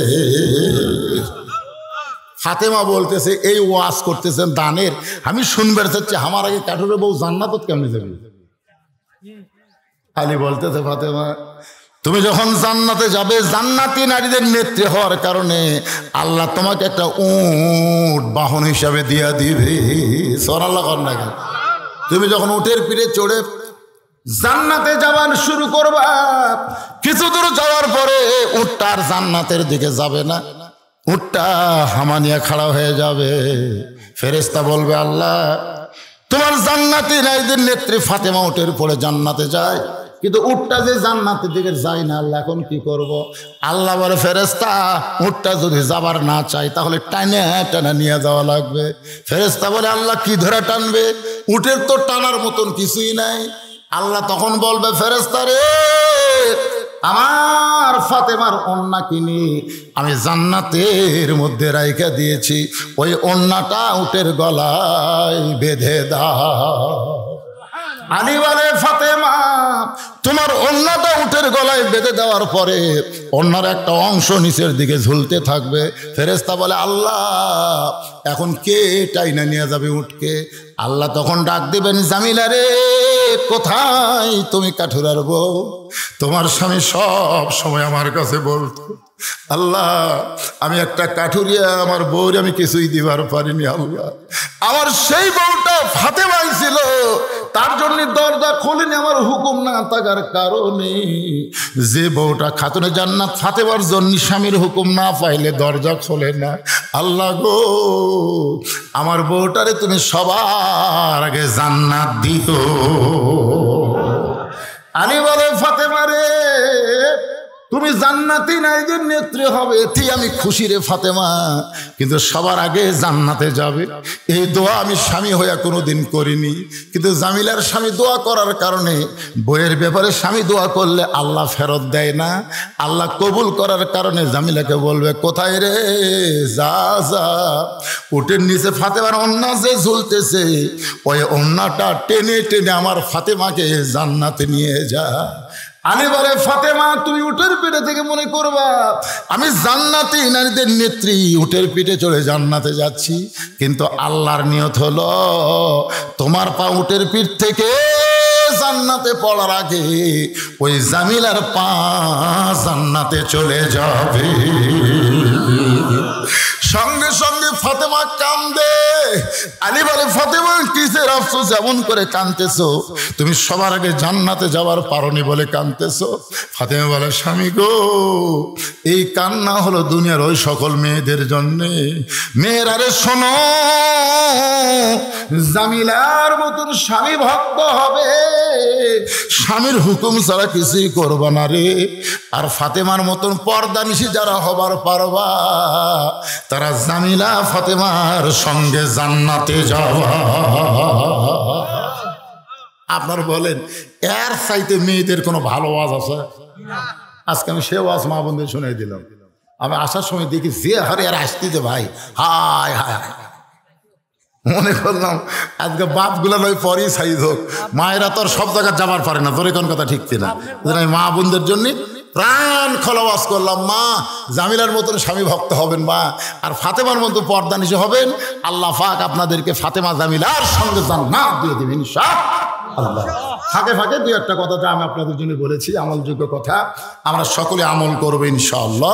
ফাতেমা বলতেছে এই ওয়াজ করতেছেন দানের, আমি শুনবার চাচ্ছি আমার আগে কাঠুরে বউ জান্নাতত কেমনে যাবে? আলী বলতেছে ফাতেমা তুমি যখন জান্নাতে যাবে, জান্নাতি নারীদের নেত্রী হওয়ার কারণে আল্লাহ তোমাকে একটা উট বাহন হিসাবে দিয়া দিবে। সুবহানাল্লাহ কর না কেন? তুমি যখন উটের পিঠে চড়ে জান্নাতে যাবার শুরু করবা, কিছু দূর যাওয়ার পরে উটটা আর জান্নাতের দিকে যাবে না, উটটা হামানিয়া খাড়া হয়ে যাবে। ফেরেশতা বলবে আল্লাহ তোমার জান্নাতি নারীদের নেত্রী ফাতেমা উটের পরে জান্নাতে যায়, কিন্তু উটটা যে জান্নাতের দিকে যায় না, আল্লাহ এখন কি করব? আল্লাহ বলে ফেরেশতা উটটা যদি যাবার না চাই তাহলে টানে টানে নিয়ে যাওয়া লাগবে। ফেরেশতা বলে আল্লাহ কি ধরে টানবে? উটের তো টানার মতন কিছুই নাই, আল্লাহ তখন বলবে ফেরেশতা রে আমার ফাতেমার ওন্না কিনি আমি জান্নাতের মধ্যে রাইখা দিয়েছি, ওই ওন্নাটা উটের গলায় বেঁধে দাও। আলী বলে ফাতেমা তোমার ওন্নাটা উটের গলায় বেঁধে দেওয়ার পরে ওন্নার একটা অংশ নিচের দিকে ঝুলতে থাকবে। ফেরেশতা বলে আল্লাহ এখন কে টাইনা নিয়ে যাবে উটকে? আল্লাহ তখন ডাক দিবেন জামিলা রে কোথায় তুমি কাঠুরার বউ? তোমার স্বামী সব সময় আমার কাছে বলতো আল্লাহ আমি একটা কাঠুরিয়া আমার বউর আমি কিছুই দিবার পারিনি আল্লাহ, আমার সেই বউটা ফাতেমাই ছিল তার জন্য দরজা খোলেনি আমার হুকুম না থাকার কারণে। যে বউটা খাতুনে জান্নাত ফাতেমার জন্য স্বামীর হুকুম না পাইলে দরজা খোলে না। আল্লাহ গো আমার বউটারে তুমি সবার আগে জান্নাত দিও। আলী বলে ফাতেমা রে তুমি জান্নাতি নারীদের নেত্রী হবে এতে আমি খুশি রে ফাতেমা, কিন্তু সবার আগে জান্নাতে যাবে এই দোয়া আমি স্বামী হইয়া কোনোদিন করিনি। কিন্তু জামিলার স্বামী দোয়া করার কারণে বইয়ের ব্যাপারে স্বামী দোয়া করলে আল্লাহ ফেরত দেয় না। আল্লাহ কবুল করার কারণে জামিলাকে বলবে কোথায় রে যা যা উটের নিচে ফাতেমার ওন্না যে ঝুলতেছে ওই ওন্নাটা টেনে টেনে আমার ফাতেমাকে জান্নাতে নিয়ে যা। আলী বলে ফাতেমা তুই উটের পিঠে থেকে মনে করবা আমি জান্নাতি নারীদের নেত্রী উটের পিঠে চড়ে জান্নাতে যাচ্ছি, কিন্তু আল্লাহর নিয়ত হলো তোমার পা উটের পিঠ থেকে জান্নাতে পড়ার আগে ওই জামিলার পা জান্নাতে চলে যাবে। সঙ্গে সঙ্গে ফাতেমা কান্দে। আলী বলে ফাতেমা কিসের আফসোস এমন করে কাঁদতেছো? তুমি সবার আগে জান্নাতে যাওয়ার পারোনি বলে কাঁদতেছো? ফাতেমা বলে স্বামী গো এই কান্না হলো দুনিয়ার ওই সকল মেয়েদের জন্যে। মেয়েরা রে শোনো জামিলার মতন স্বামী ভক্ত হবে, স্বামীর হুকুম ছাড়া কিছুই করবা না রে। আর ফাতেমার মতন পর্দানিশী যারা হবার পারবা তারা জামিলা ফাতেমার সঙ্গে জান্নাতে যাওয়া। আপনার বলেন এর চাইতে মেয়েদের কোনো ভালো ওয়াজ আছে? আজকে আমি সে ওয়াজ মা বন্ধুদের শুনে দিলাম। আমি আসার সময় দেখি যে হারে আর আসতেছে ভাই হায় হায় মনে করলাম আজকে বাপগুলা নয় পরেই সাইজ হোক, মায়েরা তো সব জায়গায় যাবার পারে না, তোর কোন কথা ঠিক কিনা? আমি মা বোনদের জন্য প্রাণ খোলাবাস করলাম মা জামিলার মতন স্বামী ভক্ত হবেন মা, আর ফাতেমার মতো পর্দানিশী হবেন। আল্লাহ পাক আপনাদেরকে ফাতেমা জামিলার সঙ্গে জান্নাত দিয়ে দিবেন ইনশাআল্লাহ। ফাঁকে ফাঁকে দুই একটা কথা যা আমি আপনাদের জন্য বলেছি আমলযোগ্য কথা, আমরা সকলে আমল করবো ইনশাআল্লাহ।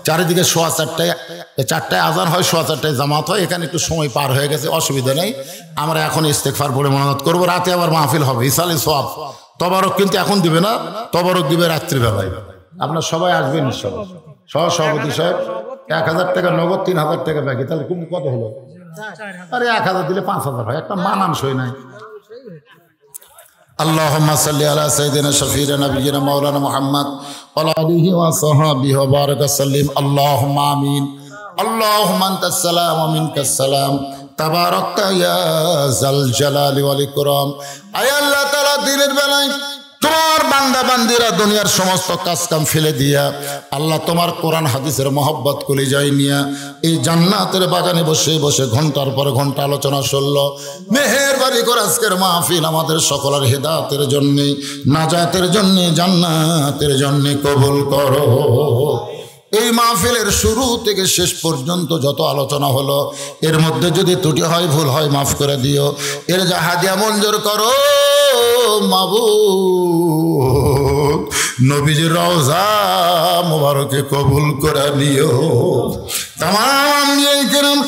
চারিদিকে 4:15 আজান হয়, 4:15 জামাত হয়, এখানে একটু সময় পার হয়ে গেছে, অসুবিধা নেই। আমরা এখন ইস্তেগফার পড়ে মোনাজাত করবো, রাতে আবার মাহফিল হবে ইসালে সওয়াব। তবারক কিন্তু এখন দিবে না, তবারক দিবে রাত্রিবেলায়। আপনার সবাই আসবেন ইনশাআল্লাহ। সভাপতি সাহেব 1000 টাকা নগদ, 3000 টাকা বাকি, তাহলে কত হলো? আরে 1000 দিলে 5000 হয়, একটা মানানসই নাই। আল্লাহুম্মা সাল্লি আলা সাইয়্যিদিনা শাফিঈনা নাবিয়িনা মাওলানা মুহাম্মদ ওয়া আলা আলিহি ওয়া সাহবিহি ওয়া বারাকা সাল্লিম। আল্লাহুম্মা আমিন। আল্লাহুম্মা আনতাস সালাম ওয়া মিনকাস সালাম তাবারাকতা ইয়া যাল জালালি ওয়াল ইকরাম। আয় আল্লাহ তাআলা দিনের বেলায় তোমার বান্দা বান্দিরা দুনিয়ার সমস্ত কাজ কাম ফেলে দিয়া আল্লাহ তোমার কোরআন হাদিসের মহব্বত কলিজায় নিয়া এই জান্নাতের বাগানে বসে বসে ঘন্টার পর ঘন্টা আলোচনা শুনলো। মেহেরবানি করে আজকের মাহফিল আমাদের সকলের হেদায়েতের জন্য, নাজাতের জন্য, জান্নাতের জন্য কবুল করো। এই মাহফিলের শুরু থেকে শেষ পর্যন্ত যত আলোচনা হলো এর মধ্যে যদি ত্রুটি হয় ভুল হয় মাফ করে দিও। এর যা হাদিয়া মঞ্জুর করো মাবুদ, নবীজির রওজা মুবারকে কবুল করে নিও। তামাম নিয়ম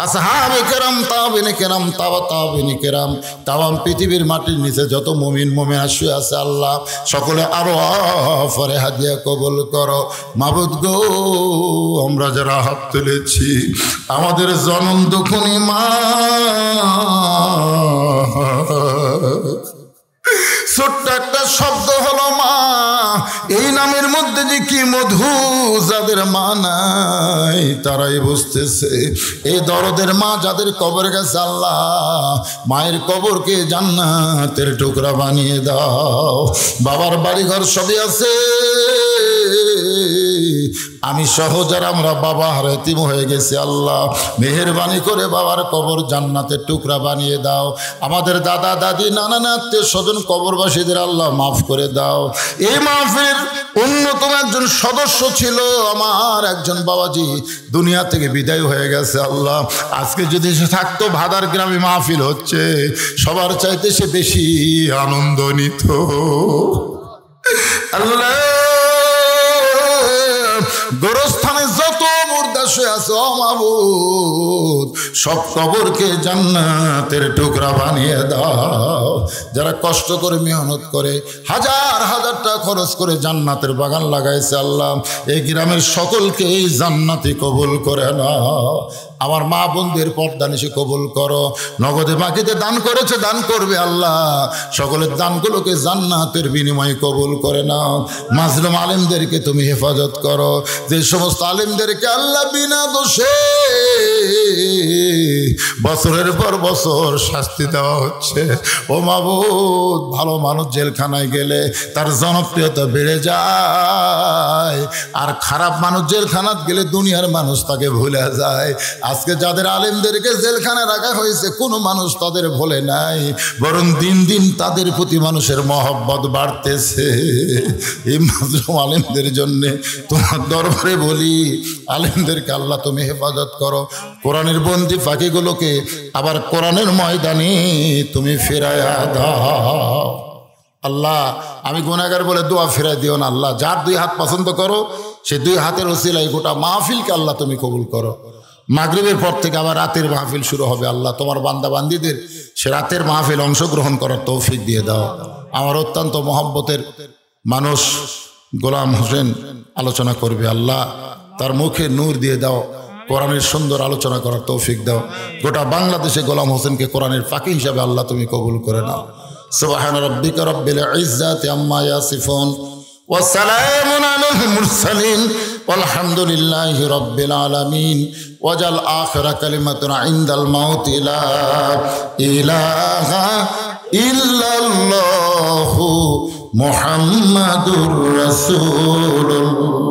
আসহাবে কেরাম, তাবিনে কেরাম, তাবিনে কেরাম, তামাম পৃথিবীর মাটির নিচে যত মুমিন মুমিনা শুয়ে আছে আল্লাহ সকলে আরো ফরে হাদিয়া কবুল করো। মাবুদ গো আমরা যারা হাত তুলেছি আমাদের জনম দুঃখনী মা, ছোট্ট একটা শব্দ হলো মা, এই নামের মধ্যে যে কি মধু যাদের মা নাই তারাই বুঝতেছে এই দরদের মা যাদের কবর গেছে আল্লাহ মায়ের কবরকে জান্নাতের টুকরা বানিয়ে দাও বাবার বাড়িঘর সবই আছে আমি সহ যারা আমরা বাবা হারাতিম হয়ে গেছি আল্লাহ মেহেরবানি করে বাবার কবর জান্নাতের টুকরা বানিয়ে দাও আমাদের দাদা দাদি নানা আত্মীয় স্বজন কবরবাসীদের আল্লাহ মাফ করে দাও এই মাহফিলের অন্যতম একজন সদস্য ছিল আমার একজন বাবাজি দুনিয়া থেকে বিদায় হয়ে গেছে আল্লাহ আজকে যদি সে থাকতো ভাদার গ্রামে মাহফিল হচ্ছে সবার চাইতে সে বেশি আনন্দ নিত আল্লাহ গোরস্থানে যত মুর্দা শুয়ে আছে ও মাবুদ সব কবরকে জান্নাতের টুকরা বানিয়ে দাও যারা কষ্ট করে মেহনত করে হাজার হাজার টাকা খরচ করে জান্নাতের বাগান লাগাইছে আল্লাহ এই গ্রামের সকলকে এই জান্নাতি কবুল করে নাও আমার মা বোনদের পর্দা নিশে কবুল করো নগদে বাকিতে দান করেছে দান করবে আল্লাহ সকলের দানগুলোকে জান্নাতের বিনিময়ে কবুল করে নাও মাজলুম আলেমদেরকে তুমি হেফাজত করো যে সমস্ত আলেমদেরকে আল্লাহ বিনা দোষে বছরের পর বছর শাস্তি দেওয়া হচ্ছে ও মাবুদ ভালো মানুষ জেলখানায় গেলে তার জনপ্রিয়তা বেড়ে যায় আর খারাপ মানুষ জেলখানায় গেলে দুনিয়ার মানুষ তাকে ভুলে যায় আজকে যাদের আলেমদেরকে জেলখানায় রাখা হয়েছে কোনো মানুষ তাদের ভুলে নাই বরং দিন দিন তাদের প্রতি মানুষের মহব্বত বাড়তেছে এই মাজলুম আলেমদের জন্যে তোমার দরবারে বলি আলেমদেরকে আল্লাহ তুমি হেফাজত করো কোরআনের বন্দি পাখিগুলোকে আবার কোরআনের ময়দানে তুমি ফেরায়া দাও আল্লাহ আমি গুনাহগার বলে দোয়া ফেরাই দিও না আল্লাহ যার দুই হাত পছন্দ করো সে দুই হাতের ওসিলায় গোটা মাহফিলকে আল্লাহ তুমি কবুল করো মাগরিবের পর থেকে আবার রাতের মাহফিল শুরু হবে আল্লাহ তোমার বান্দা বান্দিদের সে রাতের মাহফিল অংশগ্রহণ করার তৌফিক দিয়ে দাও আমার অত্যন্ত মহব্বতের মানুষ গোলাম হোসেন আলোচনা করবে আল্লাহ তার মুখে নূর দিয়ে দাও কোরআনের সুন্দর আলোচনা করার তৌফিক দাও গোটা বাংলাদেশে গোলাম হোসেনকে কোরআনের ফাঁকি হিসাবে আল্লাহ তুমি কবুল করে নাও সুবহান রাব্বিকা রাব্বিল ইজ্জাতি আম্মা ইয়াসিফুন ওয়া সালামুন আলাল মুরসালিন walhamdulillahi rabbil alamin wajal akhir kalimatuna indal maut la ilaha illallah muhammadur rasulullah